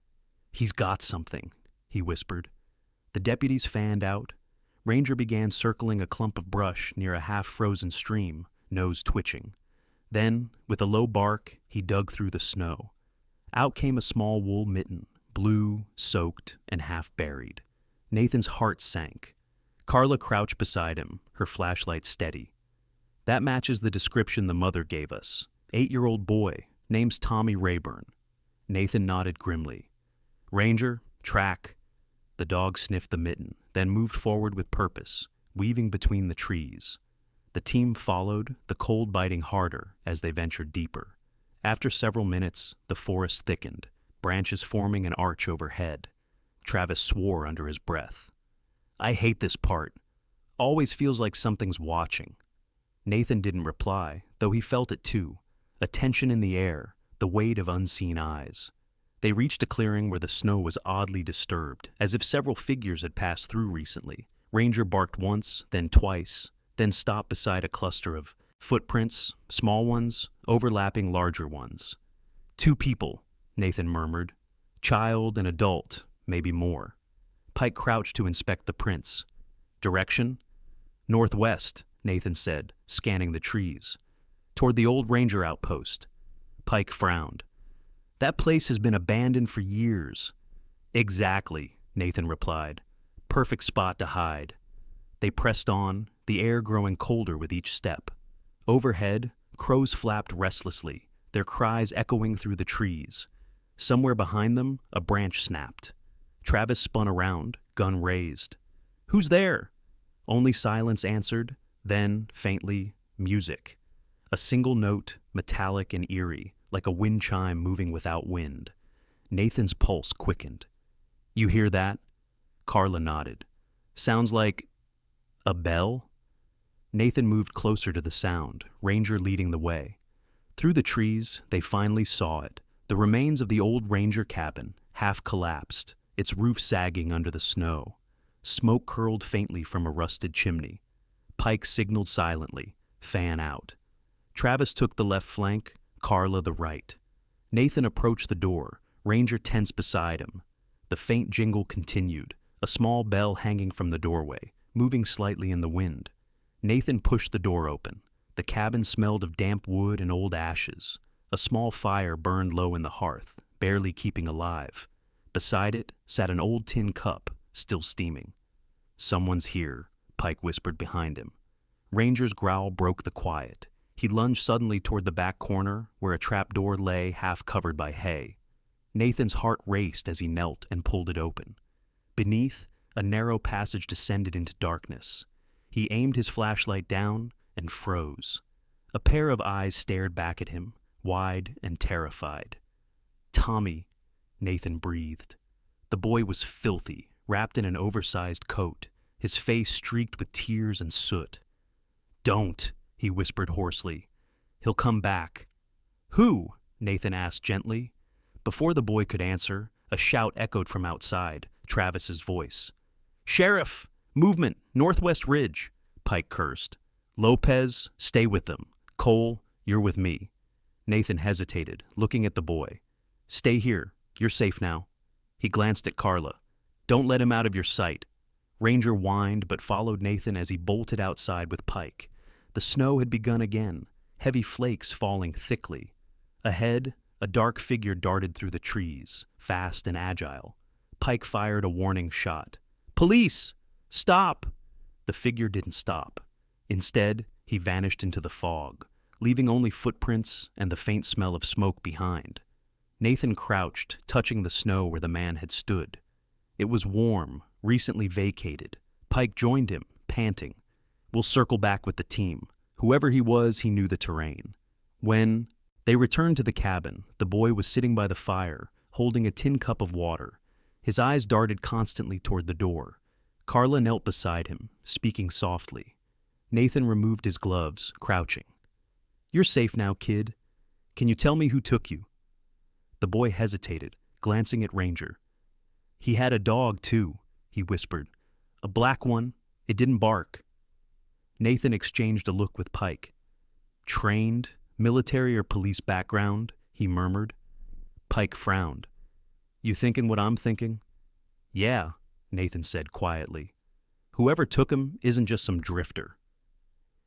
He's got something, he whispered. The deputies fanned out. Ranger began circling a clump of brush near a half-frozen stream, nose twitching. Then, with a low bark, he dug through the snow. Out came a small wool mitten, blue, soaked, and half-buried. Nathan's heart sank. Carla crouched beside him, her flashlight steady. That matches the description the mother gave us. 8-year-old boy, name's Tommy Rayburn. Nathan nodded grimly. Ranger, track. The dog sniffed the mitten, then moved forward with purpose, weaving between the trees. The team followed, the cold biting harder as they ventured deeper. After several minutes, the forest thickened, branches forming an arch overhead. Travis swore under his breath. I hate this part. Always feels like something's watching. Nathan didn't reply, though he felt it too. A tension in the air, the weight of unseen eyes. They reached a clearing where the snow was oddly disturbed, as if several figures had passed through recently. Ranger barked once, then twice, then stopped beside a cluster of footprints, small ones, overlapping larger ones. 2 people, Nathan murmured. Child and adult, maybe more. Pike crouched to inspect the prints. Direction? Northwest, Nathan said, scanning the trees. Toward the old ranger outpost. Pike frowned. That place has been abandoned for years. Exactly, Nathan replied. Perfect spot to hide. They pressed on, the air growing colder with each step. Overhead, crows flapped restlessly, their cries echoing through the trees. Somewhere behind them, a branch snapped. Travis spun around, gun raised. Who's there? Only silence answered, Then, faintly, music. A single note, metallic and eerie, like a wind chime moving without wind. Nathan's pulse quickened. "You hear that?" Carla nodded. "Sounds like a bell?" Nathan moved closer to the sound, Ranger leading the way. Through the trees, they finally saw it, the remains of the old Ranger cabin, half collapsed, its roof sagging under the snow. Smoke curled faintly from a rusted chimney. Pike signaled silently, "Fan out." Travis took the left flank, Carla the right. Nathan approached the door, Ranger tense beside him. The faint jingle continued, a small bell hanging from the doorway, moving slightly in the wind. Nathan pushed the door open. The cabin smelled of damp wood and old ashes. A small fire burned low in the hearth, barely keeping alive. Beside it sat an old tin cup, still steaming. "Someone's here," Pike whispered behind him. Ranger's growl broke the quiet. He lunged suddenly toward the back corner, where a trapdoor lay half covered by hay. Nathan's heart raced as he knelt and pulled it open. Beneath, a narrow passage descended into darkness. He aimed his flashlight down and froze. A pair of eyes stared back at him, wide and terrified. "Tommy," Nathan breathed. The boy was filthy, wrapped in an oversized coat, his face streaked with tears and soot. "Don't," he whispered hoarsely. "He'll come back." "Who?" Nathan asked gently. Before the boy could answer, a shout echoed from outside, Travis's voice. "Sheriff! Movement! Northwest Ridge!" Pike cursed. "Lopez, stay with them. Cole, you're with me." Nathan hesitated, looking at the boy. "Stay here. You're safe now." He glanced at Carla. "Don't let him out of your sight." Ranger whined but followed Nathan as he bolted outside with Pike. The snow had begun again, heavy flakes falling thickly. Ahead, a dark figure darted through the trees, fast and agile. Pike fired a warning shot. "Police! Stop!" The figure didn't stop. Instead, he vanished into the fog, leaving only footprints and the faint smell of smoke behind. Nathan crouched, touching the snow where the man had stood. It was warm, recently vacated. Pike joined him, panting. "We'll circle back with the team." Whoever he was, he knew the terrain. When they returned to the cabin, the boy was sitting by the fire, holding a tin cup of water. His eyes darted constantly toward the door. Carla knelt beside him, speaking softly. Nathan removed his gloves, crouching. "You're safe now, kid. Can you tell me who took you?" The boy hesitated, glancing at Ranger. "He had a dog, too," he whispered. "A black one. It didn't bark." Nathan exchanged a look with Pike. "Trained, military or police background?" he murmured. Pike frowned. "You thinking what I'm thinking?" "Yeah," Nathan said quietly. "Whoever took him isn't just some drifter."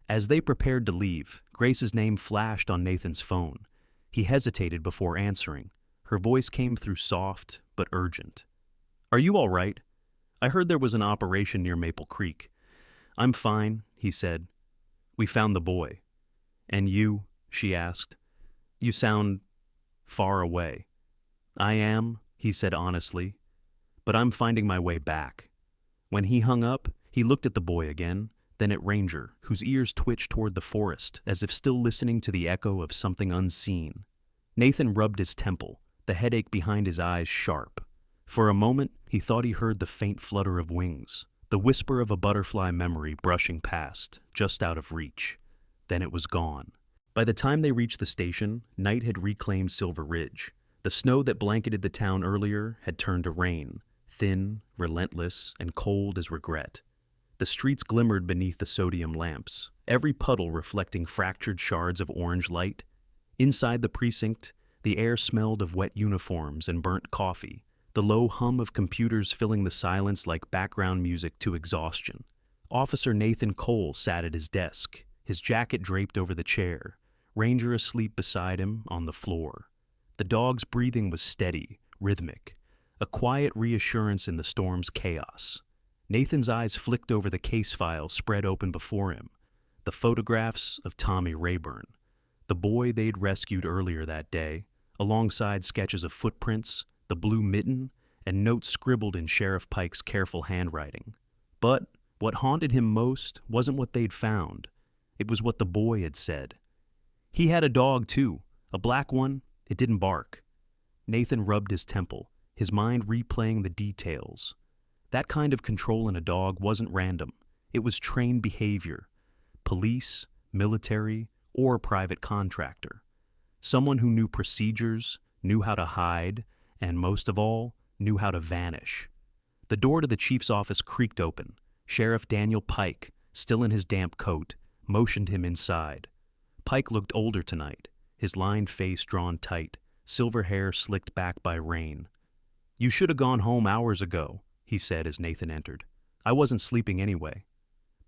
As they prepared to leave, Grace's name flashed on Nathan's phone. He hesitated before answering. Her voice came through soft but urgent. "Are you all right? I heard there was an operation near Maple Creek." "I'm fine," he said. "We found the boy." "And you?" she asked. "You sound far away." "I am," he said honestly, "but I'm finding my way back." When he hung up, he looked at the boy again, then at Ranger, whose ears twitched toward the forest, as if still listening to the echo of something unseen. Nathan rubbed his temple, the headache behind his eyes sharp. For a moment, he thought he heard the faint flutter of wings, the whisper of a butterfly memory brushing past, just out of reach. Then it was gone. By the time they reached the station, night had reclaimed Silver Ridge. The snow that blanketed the town earlier had turned to rain, thin, relentless, and cold as regret. The streets glimmered beneath the sodium lamps, every puddle reflecting fractured shards of orange light. Inside the precinct, the air smelled of wet uniforms and burnt coffee, the low hum of computers filling the silence like background music to exhaustion. Officer Nathan Cole sat at his desk, his jacket draped over the chair, Ranger asleep beside him on the floor. The dog's breathing was steady, rhythmic, a quiet reassurance in the storm's chaos. Nathan's eyes flicked over the case file spread open before him, the photographs of Tommy Rayburn, the boy they'd rescued earlier that day, alongside sketches of footprints, the blue mitten, and notes scribbled in Sheriff Pike's careful handwriting. But What haunted him most wasn't what they'd found. It was what the boy had said. He had a dog, too, a black one. It didn't bark. Nathan rubbed his temple, his mind replaying the details. That kind of control in a dog wasn't random. It was trained behavior. Police, military, or private contractor. Someone who knew procedures, knew how to hide, and most of all, knew how to vanish. The door to the chief's office creaked open. Sheriff Daniel Pike, still in his damp coat, motioned him inside. Pike looked older tonight, his lined face drawn tight, silver hair slicked back by rain. "You should have gone home hours ago," he said as Nathan entered. "I wasn't sleeping anyway."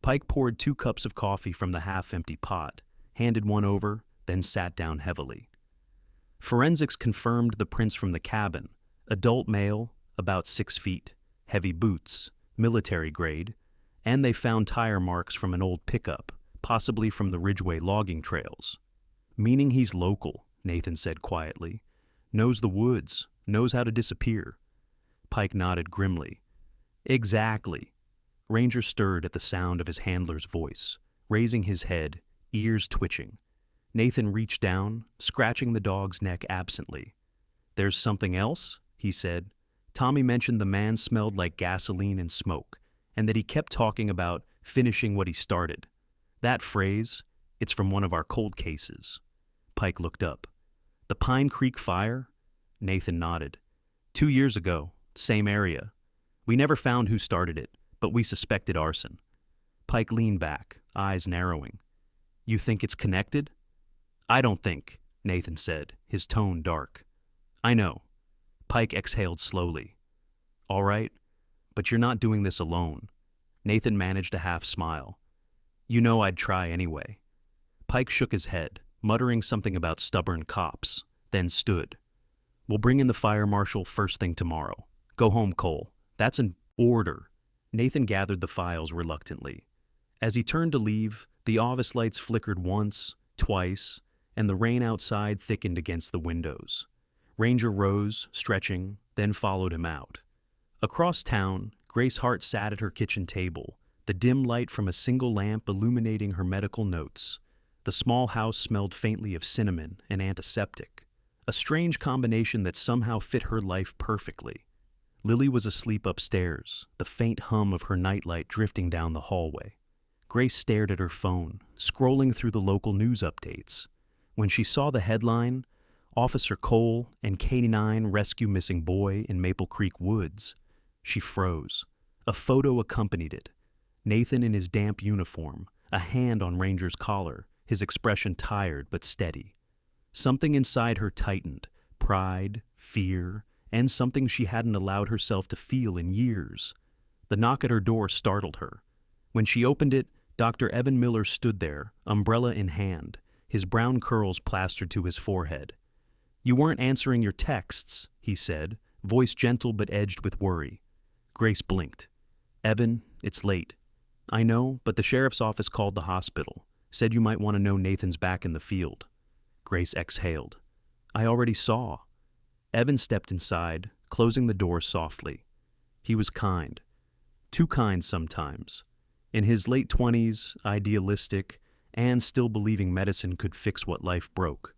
Pike poured 2 cups of coffee from the half-empty pot, handed one over, then sat down heavily. Forensics confirmed the prints from the cabin. Adult male, about 6 feet, heavy boots, military grade, and they found tire marks from an old pickup, possibly from the Ridgeway logging trails. "Meaning he's local," Nathan said quietly. "Knows the woods, knows how to disappear." Pike nodded grimly. "Exactly." Ranger stirred at the sound of his handler's voice, raising his head, ears twitching. Nathan reached down, scratching the dog's neck absently. "There's something else?" he said. "Tommy mentioned the man smelled like gasoline and smoke, and that he kept talking about finishing what he started. That phrase, it's from one of our cold cases." Pike looked up. "The Pine Creek fire?" Nathan nodded. 2 years ago, same area. We never found who started it, but we suspected arson." Pike leaned back, eyes narrowing. "You think it's connected?" "I don't think," Nathan said, his tone dark. "I know." Pike exhaled slowly. "All right, but you're not doing this alone." Nathan managed a half smile. "You know I'd try anyway." Pike shook his head, muttering something about stubborn cops, then stood. "We'll bring in the fire marshal first thing tomorrow. Go home, Cole. That's an order." Nathan gathered the files reluctantly. As he turned to leave, the office lights flickered once, twice, and the rain outside thickened against the windows. Ranger rose, stretching, then followed him out. Across town, Grace Hart sat at her kitchen table, the dim light from a single lamp illuminating her medical notes. The small house smelled faintly of cinnamon and antiseptic, a strange combination that somehow fit her life perfectly. Lily was asleep upstairs, the faint hum of her nightlight drifting down the hallway. Grace stared at her phone, scrolling through the local news updates. When she saw the headline, "Officer Cole and K-9 rescue missing boy in Maple Creek woods," she froze. A photo accompanied it. Nathan in his damp uniform, a hand on Ranger's collar, his expression tired but steady. Something inside her tightened, pride, fear, and something she hadn't allowed herself to feel in years. The knock at her door startled her. When she opened it, Dr. Evan Miller stood there, umbrella in hand, his brown curls plastered to his forehead. "You weren't answering your texts," he said, voice gentle but edged with worry. Grace blinked. "Evan, it's late." "I know, but the sheriff's office called the hospital. Said you might want to know Nathan's back in the field." Grace exhaled. "I already saw." Evan stepped inside, closing the door softly. He was kind. Too kind sometimes. In his late 20s, idealistic, and still believing medicine could fix what life broke.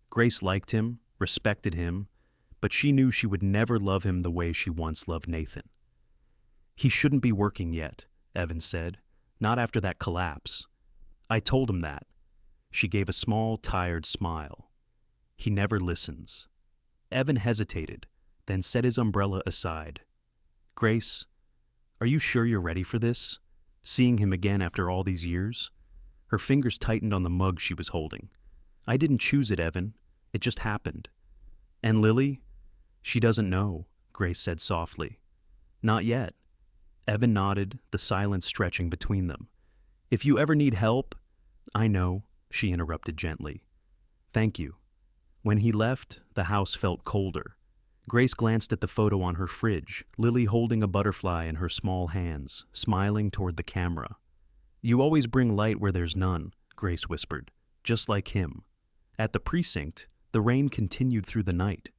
Grace liked him, respected him, but she knew she would never love him the way she once loved Nathan. "He shouldn't be working yet," Evan said. "Not after that collapse." "I told him that." She gave a small, tired smile. "He never listens." Evan hesitated, then set his umbrella aside. "Grace, are you sure you're ready for this? Seeing him again after all these years?" Her fingers tightened on the mug she was holding. "I didn't choose it, Evan. It just happened." "And Lily?" "She doesn't know," Grace said softly. "Not yet." Evan nodded, the silence stretching between them. "If you ever need help—" "I know," she interrupted gently. "Thank you." When he left, the house felt colder. Grace glanced at the photo on her fridge, Lily holding a butterfly in her small hands, smiling toward the camera. "You always bring light where there's none," Grace whispered, "just like him." At the precinct, the rain continued through the night.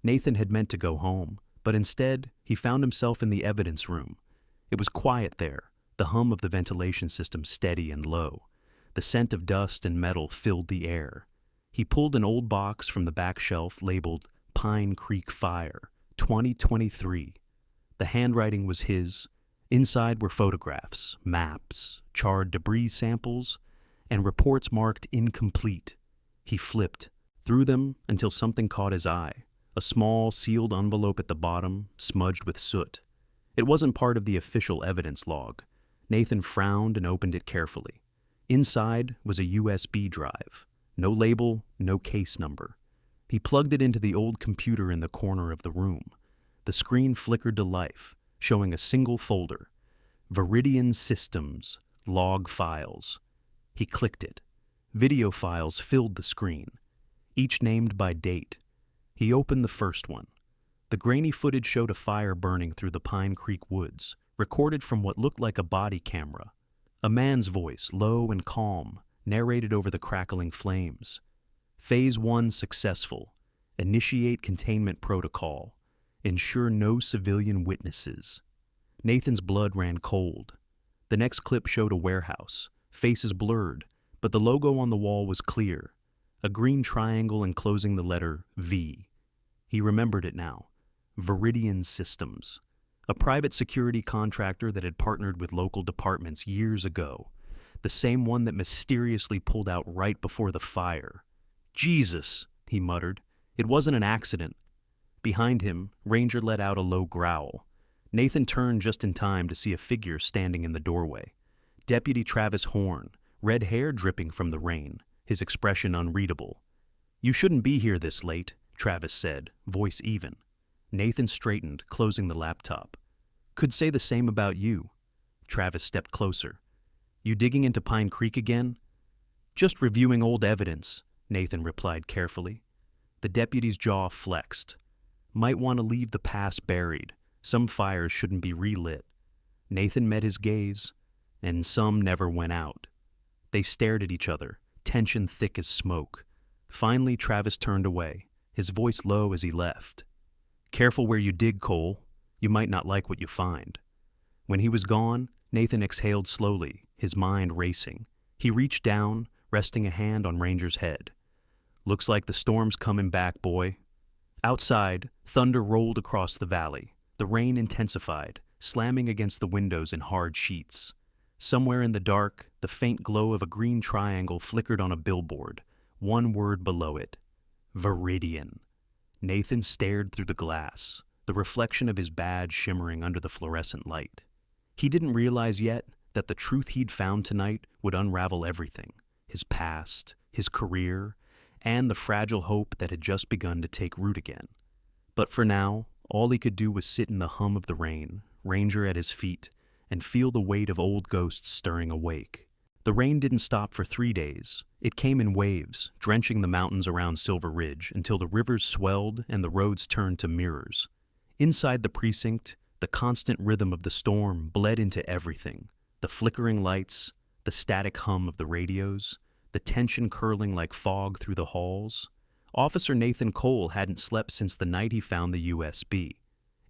Nathan had meant to go home, but instead, he found himself in the evidence room. It was quiet there, the hum of the ventilation system steady and low. The scent of dust and metal filled the air. He pulled an old box from the back shelf labeled Pine Creek Fire, 2023. The handwriting was his. Inside were photographs, maps, charred debris samples, and reports marked incomplete. He flipped through them until something caught his eye, a small sealed envelope at the bottom, smudged with soot. It wasn't part of the official evidence log. Nathan frowned and opened it carefully. Inside was a USB drive. No label, no case number. He plugged it into the old computer in the corner of the room. The screen flickered to life, showing a single folder. Viridian Systems, log files. He clicked it. Video files filled the screen, each named by date. He opened the first one. The grainy footage showed a fire burning through the Pine Creek woods, recorded from what looked like a body camera. A man's voice, low and calm, narrated over the crackling flames. Phase 1 successful. Initiate containment protocol. Ensure no civilian witnesses. Nathan's blood ran cold. The next clip showed a warehouse, faces blurred, but the logo on the wall was clear, a green triangle enclosing the letter V. He remembered it now. Viridian Systems, a private security contractor that had partnered with local departments years ago, the same one that mysteriously pulled out right before the fire. Jesus, he muttered. It wasn't an accident. Behind him, Ranger let out a low growl. Nathan turned just in time to see a figure standing in the doorway. Deputy Travis Horn, red hair dripping from the rain, his expression unreadable. "You shouldn't be here this late," Travis said, voice even. Nathan straightened, closing the laptop. "Could say the same about you." Travis stepped closer. "You digging into Pine Creek again?" "Just reviewing old evidence," Nathan replied carefully. The deputy's jaw flexed. "Might want to leave the past buried. Some fires shouldn't be relit." Nathan met his gaze, and some never went out. They stared at each other, tension thick as smoke. Finally, Travis turned away, his voice low as he left. "Careful where you dig, Cole. You might not like what you find." When he was gone, Nathan exhaled slowly, his mind racing. He reached down, resting a hand on Ranger's head. "Looks like the storm's coming back, boy." Outside, thunder rolled across the valley. The rain intensified, slamming against the windows in hard sheets. Somewhere in the dark, the faint glow of a green triangle flickered on a billboard, one word below it. Viridian. Nathan stared through the glass, the reflection of his badge shimmering under the fluorescent light. He didn't realize yet that the truth he'd found tonight would unravel everything, his past, his career, and the fragile hope that had just begun to take root again. But for now, all he could do was sit in the hum of the rain, Ranger at his feet, and feel the weight of old ghosts stirring awake. The rain didn't stop for 3 days. It came in waves, drenching the mountains around Silver Ridge until the rivers swelled and the roads turned to mirrors. Inside the precinct, the constant rhythm of the storm bled into everything. The flickering lights, the static hum of the radios, the tension curling like fog through the halls. Officer Nathan Cole hadn't slept since the night he found the USB.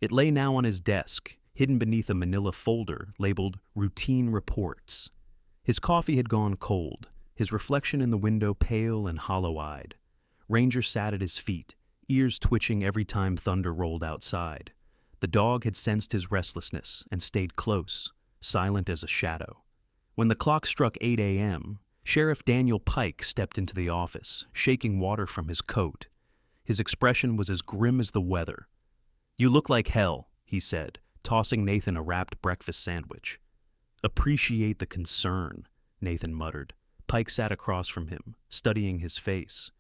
It lay now on his desk, hidden beneath a manila folder labeled Routine Reports. His coffee had gone cold, his reflection in the window pale and hollow-eyed. Ranger sat at his feet, ears twitching every time thunder rolled outside. The dog had sensed his restlessness and stayed close, silent as a shadow. When the clock struck 8 a.m., Sheriff Daniel Pike stepped into the office, shaking water from his coat. His expression was as grim as the weather. "You look like hell," he said, tossing Nathan a wrapped breakfast sandwich. "Appreciate the concern," Nathan muttered. Pike sat across from him, studying his face.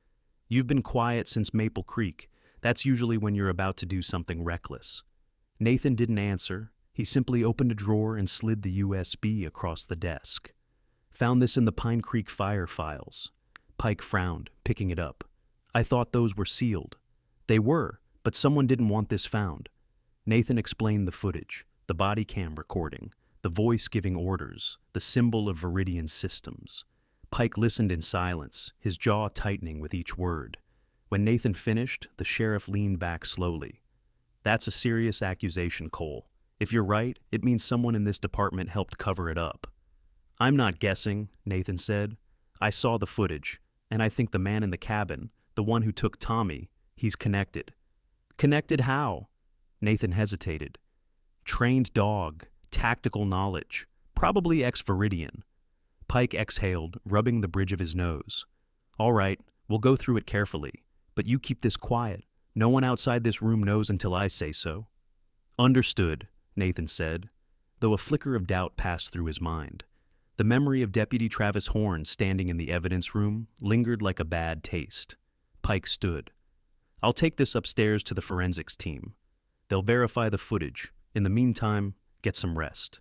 "You've been quiet since Maple Creek. That's usually when you're about to do something reckless." Nathan didn't answer. He simply opened a drawer and slid the USB across the desk. "Found this in the Pine Creek fire files." Pike frowned, picking it up. "I thought those were sealed." "They were, but someone didn't want this found." Nathan explained the footage, the body cam recording, the voice giving orders, the symbol of Viridian Systems. Pike listened in silence, his jaw tightening with each word. When Nathan finished, the sheriff leaned back slowly. "That's a serious accusation, Cole. If you're right, it means someone in this department helped cover it up. I'm not guessing, Nathan said. I saw the footage, and I think the man in the cabin, the one who took Tommy, he's connected. Connected how? Nathan hesitated. Trained dog, tactical knowledge, probably ex-Viridian. Pike exhaled, rubbing the bridge of his nose. All right, we'll go through it carefully, but you keep this quiet. No one outside this room knows until I say so. Understood, Nathan said, though a flicker of doubt passed through his mind. The memory of Deputy Travis Horn standing in the evidence room lingered like a bad taste. Pike stood. I'll take this upstairs to the forensics team. They'll verify the footage. In the meantime, get some rest.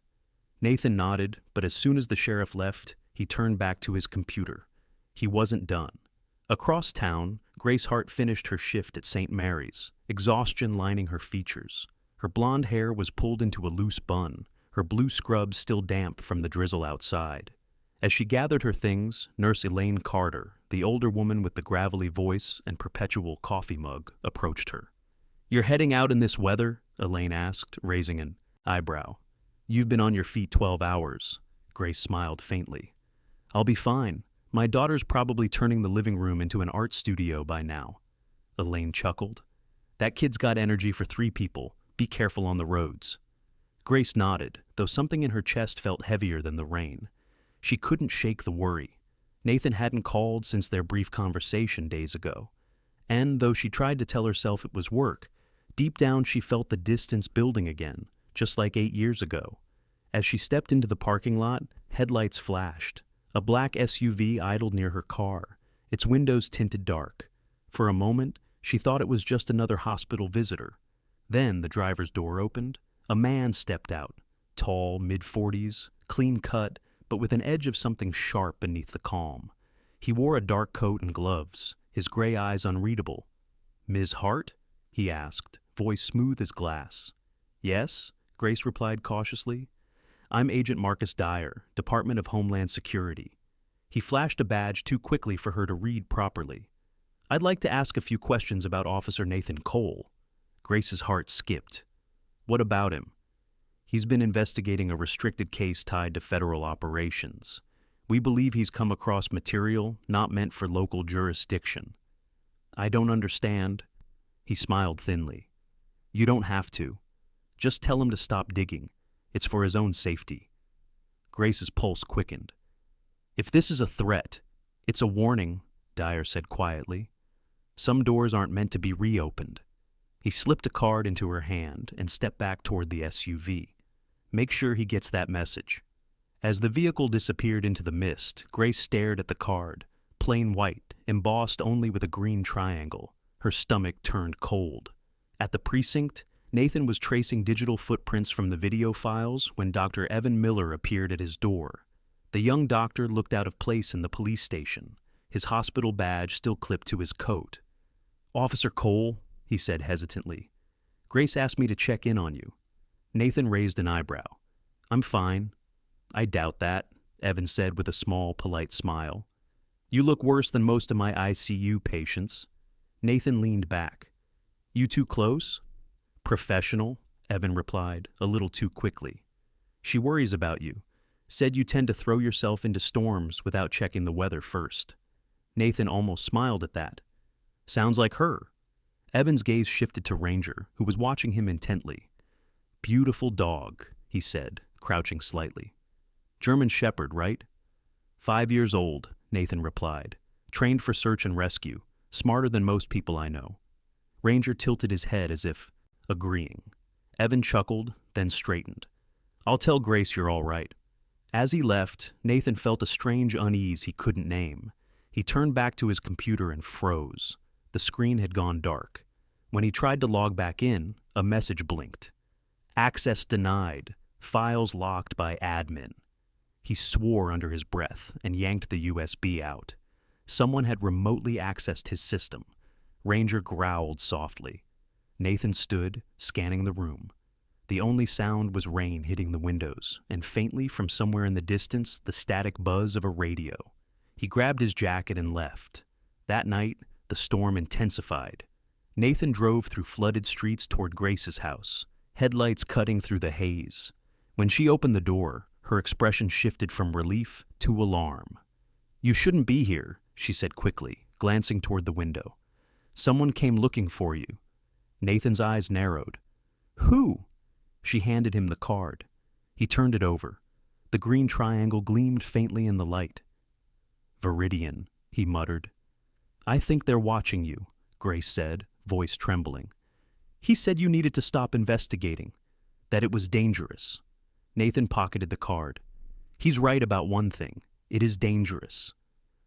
Nathan nodded, but as soon as the sheriff left, he turned back to his computer. He wasn't done. Across town, Grace Hart finished her shift at St. Mary's, exhaustion lining her features. Her blonde hair was pulled into a loose bun, her blue scrubs still damp from the drizzle outside. As she gathered her things, Nurse Elaine Carter, the older woman with the gravelly voice and perpetual coffee mug, approached her. You're heading out in this weather? Elaine asked, raising an eyebrow. You've been on your feet 12 hours. Grace smiled faintly. I'll be fine. My daughter's probably turning the living room into an art studio by now. Elaine chuckled. That kid's got energy for 3 people. Be careful on the roads. Grace nodded, though something in her chest felt heavier than the rain. She couldn't shake the worry. Nathan hadn't called since their brief conversation days ago. And though she tried to tell herself it was work, deep down she felt the distance building again, just like 8 years ago. As she stepped into the parking lot, headlights flashed. A black SUV idled near her car, its windows tinted dark. For a moment, she thought it was just another hospital visitor. Then the driver's door opened. A man stepped out, tall, mid-40s, clean-cut, but with an edge of something sharp beneath the calm. He wore a dark coat and gloves, his gray eyes unreadable. Ms. Hart? He asked, voice smooth as glass. Yes, Grace replied cautiously. I'm Agent Marcus Dyer, Department of Homeland Security. He flashed a badge too quickly for her to read properly. I'd like to ask a few questions about Officer Nathan Cole. Grace's heart skipped. What about him? He's been investigating a restricted case tied to federal operations. We believe he's come across material not meant for local jurisdiction. I don't understand. He smiled thinly. You don't have to. Just tell him to stop digging. It's for his own safety. Grace's pulse quickened. If this is a threat, it's a warning, Dyer said quietly. Some doors aren't meant to be reopened. He slipped a card into her hand and stepped back toward the SUV. Make sure he gets that message. As the vehicle disappeared into the mist, Grace stared at the card, plain white, embossed only with a green triangle. Her stomach turned cold. At the precinct, Nathan was tracing digital footprints from the video files when Dr. Evan Miller appeared at his door. The young doctor looked out of place in the police station, his hospital badge still clipped to his coat. Officer Cole, he said hesitantly. Grace asked me to check in on you. Nathan raised an eyebrow. I'm fine. I doubt that, Evan said with a small, polite smile. You look worse than most of my ICU patients. Nathan leaned back. You too close? Professional, Evan replied, a little too quickly. She worries about you. Said you tend to throw yourself into storms without checking the weather first. Nathan almost smiled at that. Sounds like her. Evan's gaze shifted to Ranger, who was watching him intently. Beautiful dog, he said, crouching slightly. German Shepherd, right? 5 years old, Nathan replied. Trained for search and rescue. Smarter than most people I know. Ranger tilted his head as if agreeing. Evan chuckled, then straightened. I'll tell Grace you're all right. As he left, Nathan felt a strange unease he couldn't name. He turned back to his computer and froze. The screen had gone dark. When he tried to log back in, a message blinked. Access denied. Files locked by admin. He swore under his breath and yanked the USB out. Someone had remotely accessed his system. Ranger growled softly. Nathan stood, scanning the room. The only sound was rain hitting the windows, and faintly from somewhere in the distance, the static buzz of a radio. He grabbed his jacket and left. That night, the storm intensified. Nathan drove through flooded streets toward Grace's house, headlights cutting through the haze. When she opened the door, her expression shifted from relief to alarm. "You shouldn't be here," she said quickly, glancing toward the window. "Someone came looking for you." Nathan's eyes narrowed. "Who?" She handed him the card. He turned it over. The green triangle gleamed faintly in the light. "Viridian," he muttered. "I think they're watching you," Grace said, voice trembling. "He said you needed to stop investigating, that it was dangerous." Nathan pocketed the card. "He's right about one thing. It is dangerous."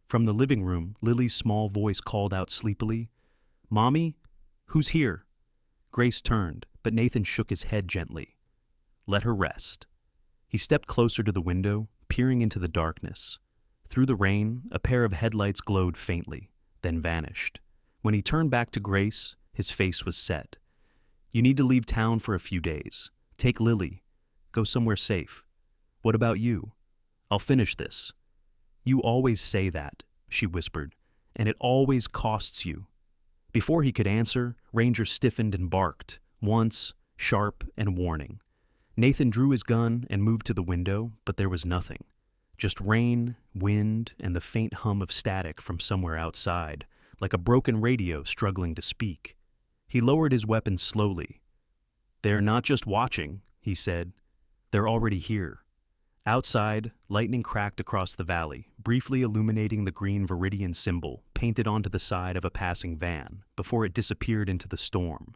From the living room, Lily's small voice called out sleepily, "Mommy? Who's here?" Grace turned, but Nathan shook his head gently. "Let her rest." He stepped closer to the window, peering into the darkness. Through the rain, a pair of headlights glowed faintly, then vanished. When he turned back to Grace, his face was set. "You need to leave town for a few days. Take Lily. Go somewhere safe. What about you? I'll finish this." "You always say that," she whispered, "and it always costs you." Before he could answer, Ranger stiffened and barked, once, sharp and warning. Nathan drew his gun and moved to the window, but there was nothing. Just rain, wind, and the faint hum of static from somewhere outside, like a broken radio struggling to speak. He lowered his weapon slowly. "They're not just watching," he said. "They're already here." Outside, lightning cracked across the valley, briefly illuminating the green Viridian symbol painted onto the side of a passing van before it disappeared into the storm.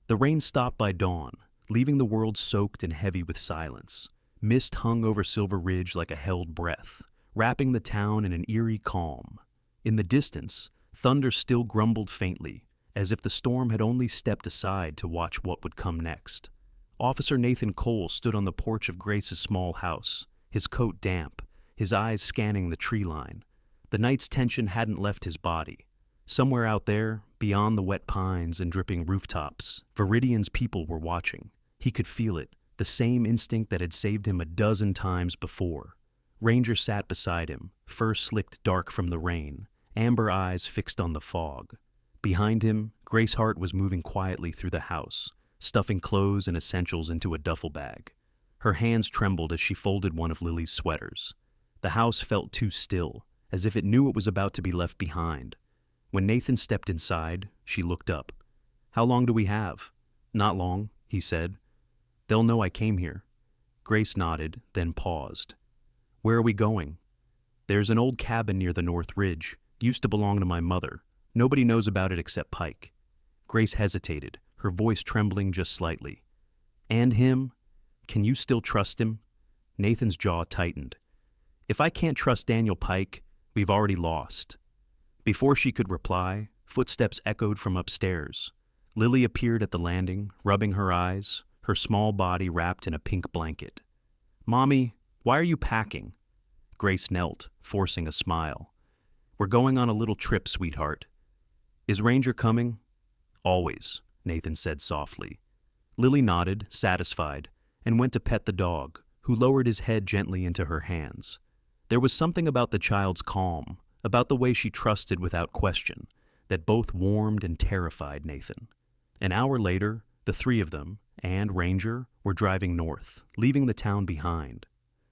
The rain stopped by dawn, leaving the world soaked and heavy with silence. Mist hung over Silver Ridge like a held breath, wrapping the town in an eerie calm. In the distance, thunder still grumbled faintly, as if the storm had only stepped aside to watch what would come next. Officer Nathan Cole stood on the porch of Grace's small house, his coat damp, his eyes scanning the tree line. The night's tension hadn't left his body. Somewhere out there, beyond the wet pines and dripping rooftops, Viridian's people were watching. He could feel it, the same instinct that had saved him a dozen times before. Ranger sat beside him, fur slicked dark from the rain, amber eyes fixed on the fog. Behind him, Grace Hart was moving quietly through the house, stuffing clothes and essentials into a duffel bag. Her hands trembled as she folded one of Lily's sweaters. The house felt too still, as if it knew it was about to be left behind. When Nathan stepped inside, she looked up. "How long do we have?" "Not long," he said. "They'll know I came here." Grace nodded, then paused. "Where are we going?" "There's an old cabin near the North Ridge. Used to belong to my mother. Nobody knows about it except Pike." Grace hesitated, her voice trembling just slightly. "And him? Can you still trust him?" Nathan's jaw tightened. "If I can't trust Daniel Pike, we've already lost." Before she could reply, footsteps echoed from upstairs. Lily appeared at the landing, rubbing her eyes, her small body wrapped in a pink blanket. "Mommy, why are you packing?" Grace knelt, forcing a smile. "We're going on a little trip, sweetheart." "Is Ranger coming?" "Always," Nathan said softly. Lily nodded, satisfied, and went to pet the dog, who lowered his head gently into her hands. There was something about the child's calm, about the way she trusted without question, that both warmed and terrified Nathan. An hour later, the three of them, and Ranger, were driving north, leaving the town behind.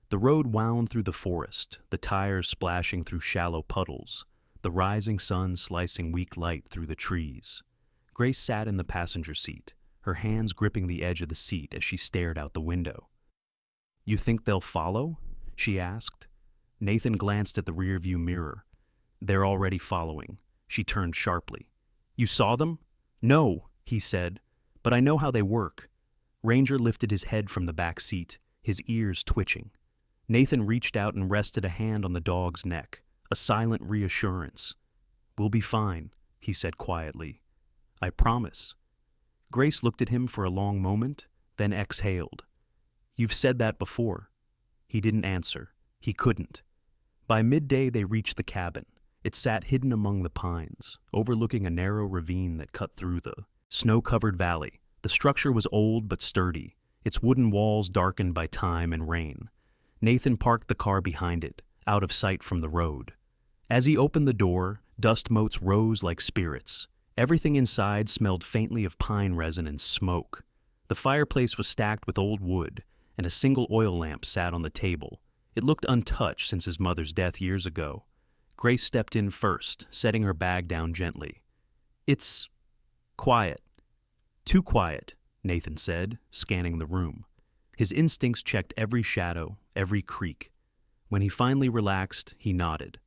The road wound through the forest, the tires splashing through shallow puddles, the rising sun slicing weak light through the trees. Grace sat in the passenger seat, her hands gripping the edge of the seat as she stared out the window. "You think they'll follow?" she asked. Nathan glanced at the rearview mirror. "They're already following." She turned sharply. "You saw them?" "No," he said, "but I know how they work." Ranger lifted his head from the back seat, his ears twitching. Nathan reached out and rested a hand on the dog's neck, a silent reassurance. "We'll be fine," he said quietly. "I promise." Grace looked at him for a long moment, then exhaled. "You've said that before." He didn't answer. He couldn't. By midday they reached the cabin. It sat hidden among the pines, overlooking a narrow ravine that cut through the snow-covered valley. The structure was old but sturdy, its wooden walls darkened by time and rain. Nathan parked the car behind it, out of sight from the road. As he opened the door, dust motes rose like spirits. Everything inside smelled faintly of pine resin and smoke. The fireplace was stacked with old wood, and a single oil lamp sat on the table. It looked untouched since his mother's death years ago. Grace stepped in first, setting her bag down gently. "It's quiet." "Too quiet," Nathan said, scanning the room. His instincts checked every shadow, every creak. When he finally relaxed, he nodded.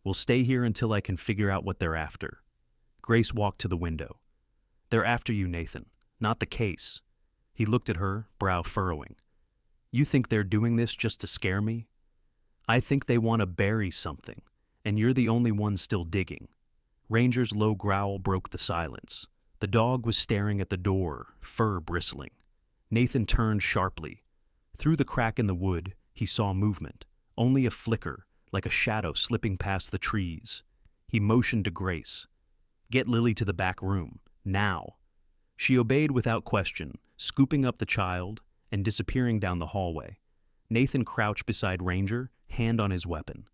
"We'll stay here until I can figure out what they're after." Grace walked to the window. "They're after you, Nathan, not the case." He looked at her, brow furrowing. "You think they're doing this just to scare me?" "I think they want to bury something, and you're the only one still digging." Ranger's low growl broke the silence. The dog was staring at the door, fur bristling. Nathan turned sharply. Through the crack in the wood, he saw movement, only a flicker, like a shadow slipping past the trees. He motioned to Grace. "Get Lily to the back room, now." She obeyed without question, scooping up the child and disappearing down the hallway. Nathan crouched beside Ranger, hand on his weapon.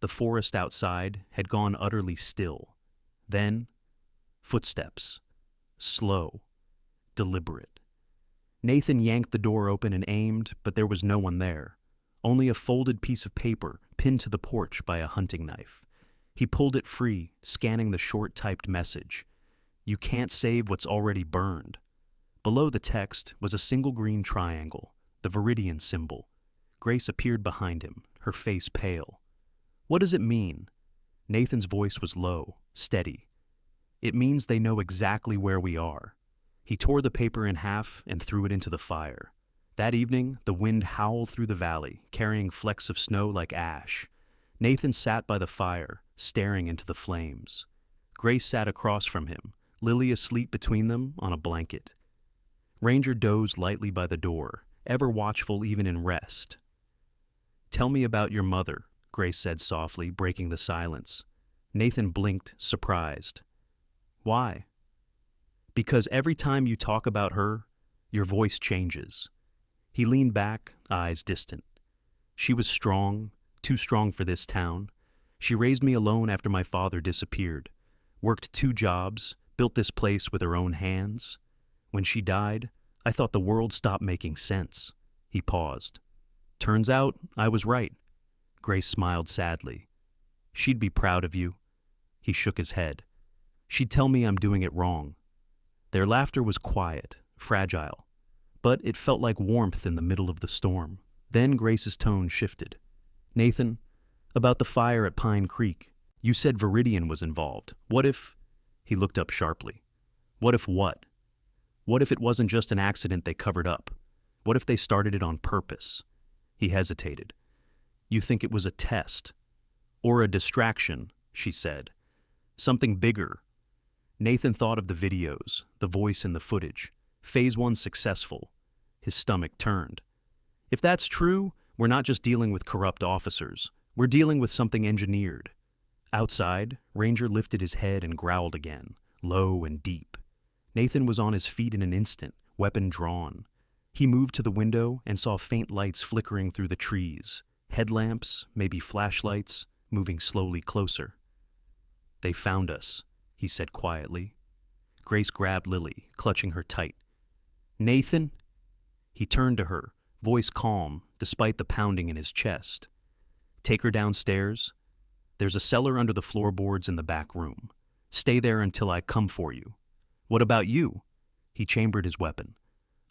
The forest outside had gone utterly still. Then, footsteps. Slow. Deliberate. Nathan yanked the door open and aimed, but there was no one there. Only a folded piece of paper pinned to the porch by a hunting knife. He pulled it free, scanning the short typed message. "You can't save what's already burned." Below the text was a single green triangle, the Viridian symbol. Grace appeared behind him, her face pale. "What does it mean?" Nathan's voice was low, steady. "It means they know exactly where we are." He tore the paper in half and threw it into the fire. That evening, the wind howled through the valley, carrying flecks of snow like ash. Nathan sat by the fire, staring into the flames. Grace sat across from him, Lily asleep between them on a blanket. Ranger dozed lightly by the door, ever watchful even in rest. "Tell me about your mother," Grace said softly, breaking the silence. Nathan blinked, surprised. "Why?" "Because every time you talk about her, your voice changes." He leaned back, eyes distant. "She was strong, too strong for this town. She raised me alone after my father disappeared, worked 2 jobs, built this place with her own hands. When she died, I thought the world stopped making sense." He paused. "Turns out I was right." Grace smiled sadly. "She'd be proud of you." He shook his head. "She'd tell me I'm doing it wrong." Their laughter was quiet, fragile, but it felt like warmth in the middle of the storm. Then Grace's tone shifted. "Nathan, about the fire at Pine Creek, you said Viridian was involved. What if—" He looked up sharply. "What if what? What if it wasn't just an accident they covered up? What if they started it on purpose?" He hesitated. "You think it was a test? Or a distraction," she said. "Something bigger." Nathan thought of the videos, the voice in the footage. Phase 1 successful. His stomach turned. "If that's true, we're not just dealing with corrupt officers. We're dealing with something engineered." Outside, Ranger lifted his head and growled again, low and deep. Nathan was on his feet in an instant, weapon drawn. He moved to the window and saw faint lights flickering through the trees. Headlamps, maybe flashlights, moving slowly closer. "They found us," he said quietly. Grace grabbed Lily, clutching her tight. "Nathan?" He turned to her, voice calm, despite the pounding in his chest. "Take her downstairs. There's a cellar under the floorboards in the back room. Stay there until I come for you." "What about you?" He chambered his weapon.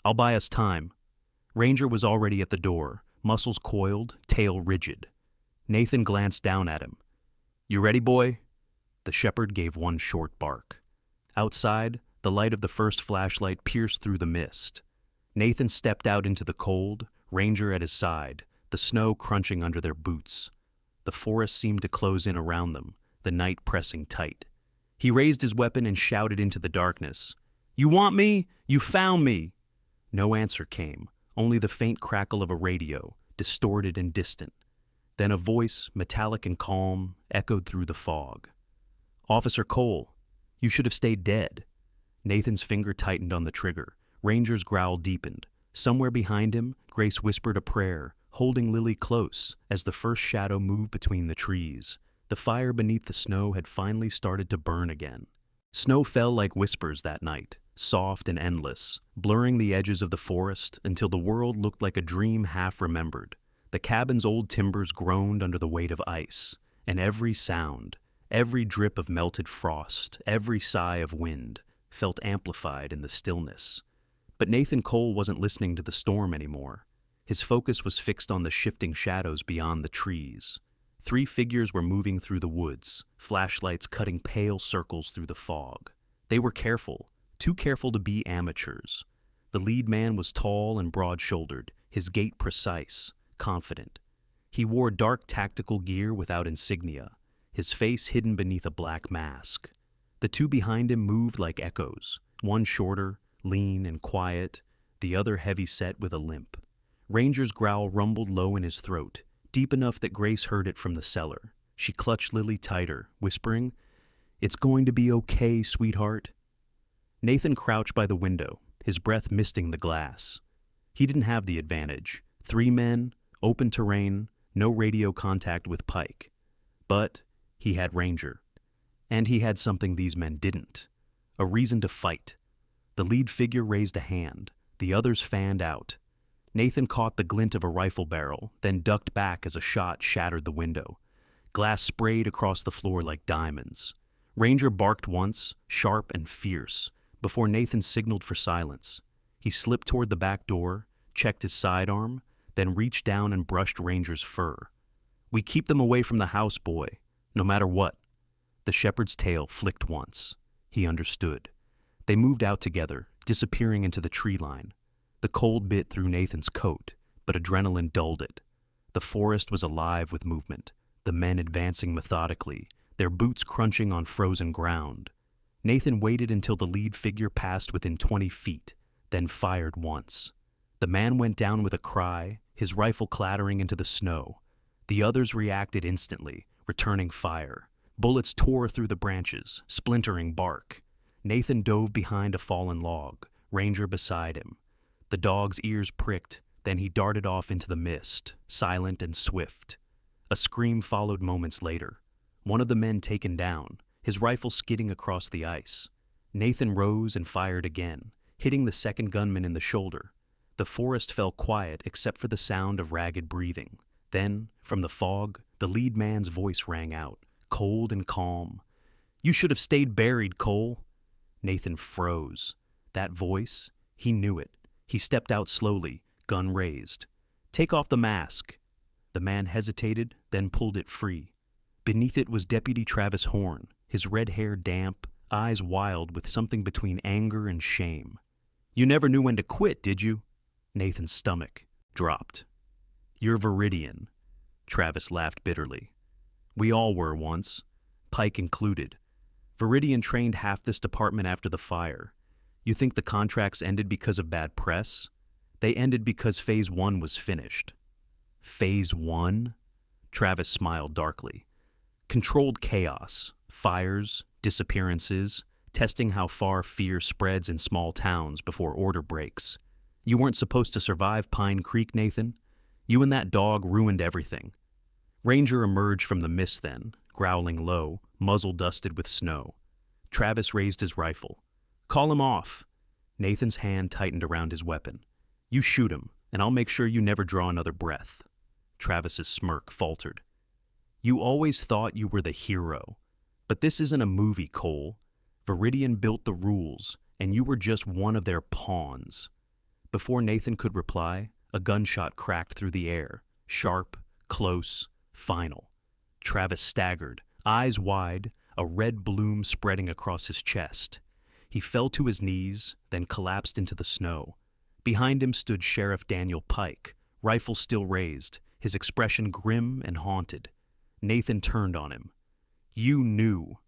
"I'll buy us time." Ranger was already at the door, muscles coiled, tail rigid. Nathan glanced down at him. "You ready, boy?" The shepherd gave one short bark. Outside, the light of the first flashlight pierced through the mist. Nathan stepped out into the cold, Ranger at his side, the snow crunching under their boots. The forest seemed to close in around them, the night pressing tight. He raised his weapon and shouted into the darkness, "You want me? You found me!" No answer came, only the faint crackle of a radio, distorted and distant. Then a voice, metallic and calm, echoed through the fog. "Officer Cole, you should have stayed dead." Nathan's finger tightened on the trigger. Ranger's growl deepened. Somewhere behind him, Grace whispered a prayer, holding Lily close as the first shadow moved between the trees. The fire beneath the snow had finally started to burn again. Snow fell like whispers that night, soft and endless, blurring the edges of the forest until the world looked like a dream half remembered. The cabin's old timbers groaned under the weight of ice, and every sound, every drip of melted frost, every sigh of wind, felt amplified in the stillness. But Nathan Cole wasn't listening to the storm anymore. His focus was fixed on the shifting shadows beyond the trees. 3 figures were moving through the woods, flashlights cutting pale circles through the fog. They were careful, too careful to be amateurs. The lead man was tall and broad-shouldered, his gait precise, confident. He wore dark tactical gear without insignia, his face hidden beneath a black mask. The 2 behind him moved like echoes, one shorter, lean and quiet, the other heavy-set with a limp. Ranger's growl rumbled low in his throat, deep enough that Grace heard it from the cellar. She clutched Lily tighter, whispering, "It's going to be okay, sweetheart." Nathan crouched by the window, his breath misting the glass. He didn't have the advantage. 3 men, open terrain, no radio contact with Pike. But he had Ranger. And he had something these men didn't. A reason to fight. The lead figure raised a hand. The others fanned out. Nathan caught the glint of a rifle barrel, then ducked back as a shot shattered the window. Glass sprayed across the floor like diamonds. Ranger barked once, sharp and fierce, before Nathan signaled for silence. He slipped toward the back door, checked his sidearm, then reached down and brushed Ranger's fur. "We keep them away from the house, boy, no matter what." The shepherd's tail flicked once. He understood. They moved out together, disappearing into the tree line. The cold bit through Nathan's coat, but adrenaline dulled it. The forest was alive with movement, the men advancing methodically, their boots crunching on frozen ground. Nathan waited until the lead figure passed within 20 feet, then fired once. The man went down with a cry, his rifle clattering into the snow. The others reacted instantly, returning fire. Bullets tore through the branches, splintering bark. Nathan dove behind a fallen log, Ranger beside him. The dog's ears pricked, then he darted off into the mist, silent and swift. A scream followed moments later. One of the men taken down, his rifle skidding across the ice. Nathan rose and fired again, hitting the second gunman in the shoulder. The forest fell quiet except for the sound of ragged breathing. Then, from the fog, the lead man's voice rang out, cold and calm. "You should have stayed buried, Cole." Nathan froze. That voice, he knew it. He stepped out slowly, gun raised. "Take off the mask." The man hesitated, then pulled it free. Beneath it was Deputy Travis Horn, his red hair damp, eyes wild with something between anger and shame. "You never knew when to quit, did you?" Nathan's stomach dropped. "You're Viridian." Travis laughed bitterly. "We all were once, Pike included. Viridian trained half this department after the fire. You think the contracts ended because of bad press? They ended because Phase 1 was finished." "Phase 1? Travis smiled darkly. "Controlled chaos, fires, disappearances, testing how far fear spreads in small towns before order breaks. You weren't supposed to survive Pine Creek, Nathan. You and that dog ruined everything." Ranger emerged from the mist then, growling low, muzzle dusted with snow. Travis raised his rifle. "Call him off." Nathan's hand tightened around his weapon. "You shoot him, and I'll make sure you never draw another breath." Travis's smirk faltered. "You always thought you were the hero. But this isn't a movie, Cole. Viridian built the rules, and you were just one of their pawns." Before Nathan could reply, a gunshot cracked through the air, sharp, close, final. Travis staggered, eyes wide, a red bloom spreading across his chest. He fell to his knees, then collapsed into the snow. Behind him stood Sheriff Daniel Pike, rifle still raised, his expression grim and haunted. Nathan turned on him. "You knew."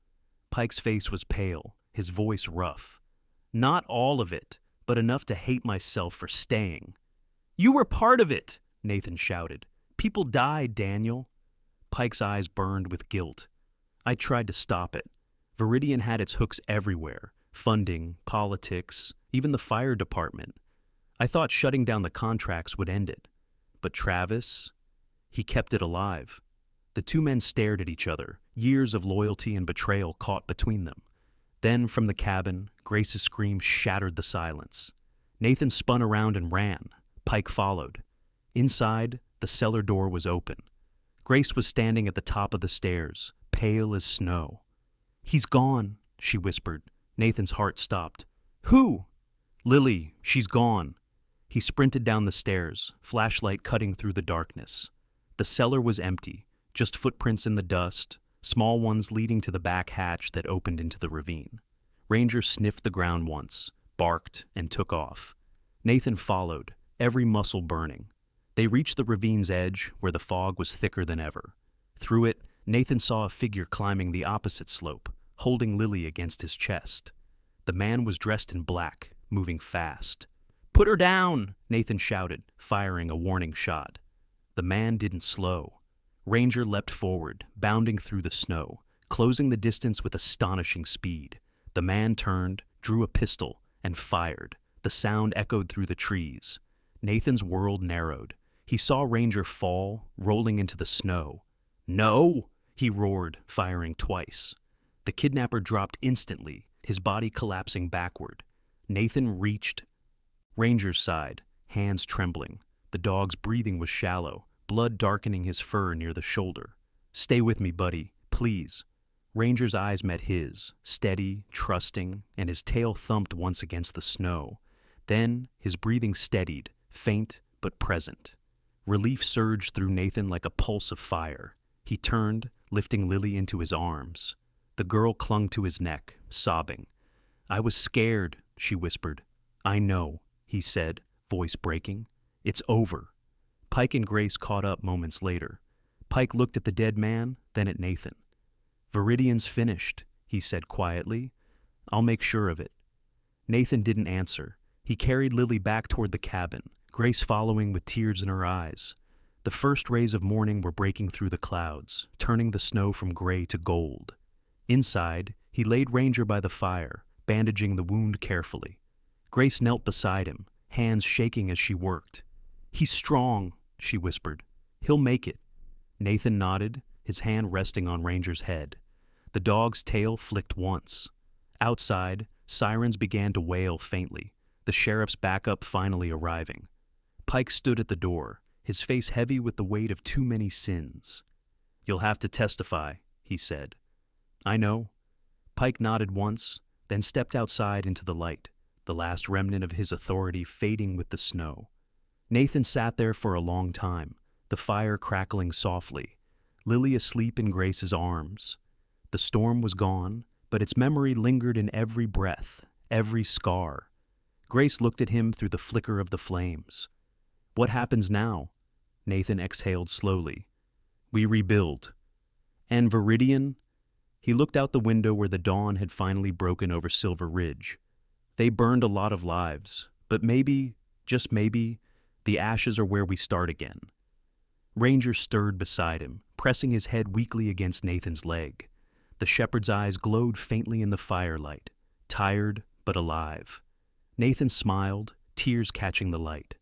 Pike's face was pale, his voice rough. "Not all of it, but enough to hate myself for staying." "You were part of it," Nathan shouted. "People died, Daniel." Pike's eyes burned with guilt. "I tried to stop it. Viridian had its hooks everywhere. Funding, politics, even the fire department. I thought shutting down the contracts would end it. But Travis, he kept it alive." The 2 men stared at each other, years of loyalty and betrayal caught between them. Then, from the cabin, Grace's scream shattered the silence. Nathan spun around and ran. Pike followed. Inside, the cellar door was open. Grace was standing at the top of the stairs, pale as snow. "He's gone," she whispered. Nathan's heart stopped. "Who?" "Lily, she's gone." He sprinted down the stairs, flashlight cutting through the darkness. The cellar was empty, just footprints in the dust, small ones leading to the back hatch that opened into the ravine. Ranger sniffed the ground once, barked, and took off. Nathan followed, every muscle burning. They reached the ravine's edge, where the fog was thicker than ever. Through it, Nathan saw a figure climbing the opposite slope, holding Lily against his chest. The man was dressed in black, moving fast. "Put her down!" Nathan shouted, firing a warning shot. The man didn't slow. Ranger leapt forward, bounding through the snow, closing the distance with astonishing speed. The man turned, drew a pistol, and fired. The sound echoed through the trees. Nathan's world narrowed. He saw Ranger fall, rolling into the snow. "No!" he roared, firing twice. The kidnapper dropped instantly, his body collapsing backward. Nathan reached Ranger's side, hands trembling. The dog's breathing was shallow, blood darkening his fur near the shoulder. "Stay with me, buddy, please." Ranger's eyes met his, steady, trusting, and his tail thumped once against the snow. Then his breathing steadied, faint but present. Relief surged through Nathan like a pulse of fire. He turned, lifting Lily into his arms. The girl clung to his neck, sobbing. "I was scared," she whispered. "I know," he said, voice breaking. "It's over." Pike and Grace caught up moments later. Pike looked at the dead man, then at Nathan. "Viridian's finished," he said quietly. "I'll make sure of it." Nathan didn't answer. He carried Lily back toward the cabin, Grace following with tears in her eyes. The first rays of morning were breaking through the clouds, turning the snow from gray to gold. Inside, he laid Ranger by the fire, bandaging the wound carefully. Grace knelt beside him, hands shaking as she worked. "He's strong," she whispered. "He'll make it." Nathan nodded, his hand resting on Ranger's head. The dog's tail flicked once. Outside, sirens began to wail faintly, the sheriff's backup finally arriving. Pike stood at the door, his face heavy with the weight of too many sins. "You'll have to testify," he said. "I know." Pike nodded once, then stepped outside into the light, the last remnant of his authority fading with the snow. Nathan sat there for a long time, the fire crackling softly, Lily asleep in Grace's arms. The storm was gone, but its memory lingered in every breath, every scar. Grace looked at him through the flicker of the flames. "What happens now?" Nathan exhaled slowly. "We rebuild." "And Viridian?" He looked out the window where the dawn had finally broken over Silver Ridge. "They burned a lot of lives, but maybe, just maybe, the ashes are where we start again." Ranger stirred beside him, pressing his head weakly against Nathan's leg. The shepherd's eyes glowed faintly in the firelight, tired but alive. Nathan smiled, tears catching the light.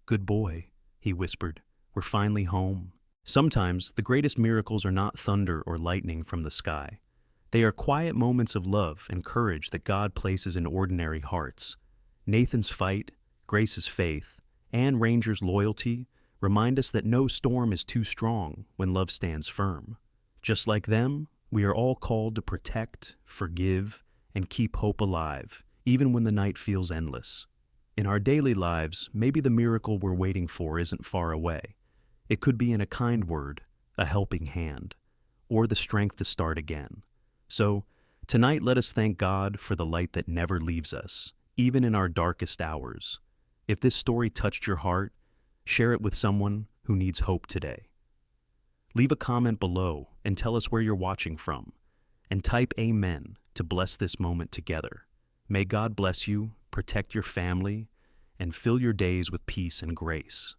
"Good boy," he whispered. "We're finally home." Sometimes the greatest miracles are not thunder or lightning from the sky. They are quiet moments of love and courage that God places in ordinary hearts. Nathan's fight, Grace's faith, and Ranger's loyalty remind us that no storm is too strong when love stands firm. Just like them, we are all called to protect, forgive, and keep hope alive, even when the night feels endless. In our daily lives, maybe the miracle we're waiting for isn't far away. It could be in a kind word, a helping hand, or the strength to start again. So, tonight let us thank God for the light that never leaves us, even in our darkest hours. If this story touched your heart, share it with someone who needs hope today. Leave a comment below and tell us where you're watching from, and type Amen to bless this moment together. May God bless you, protect your family, and fill your days with peace and grace.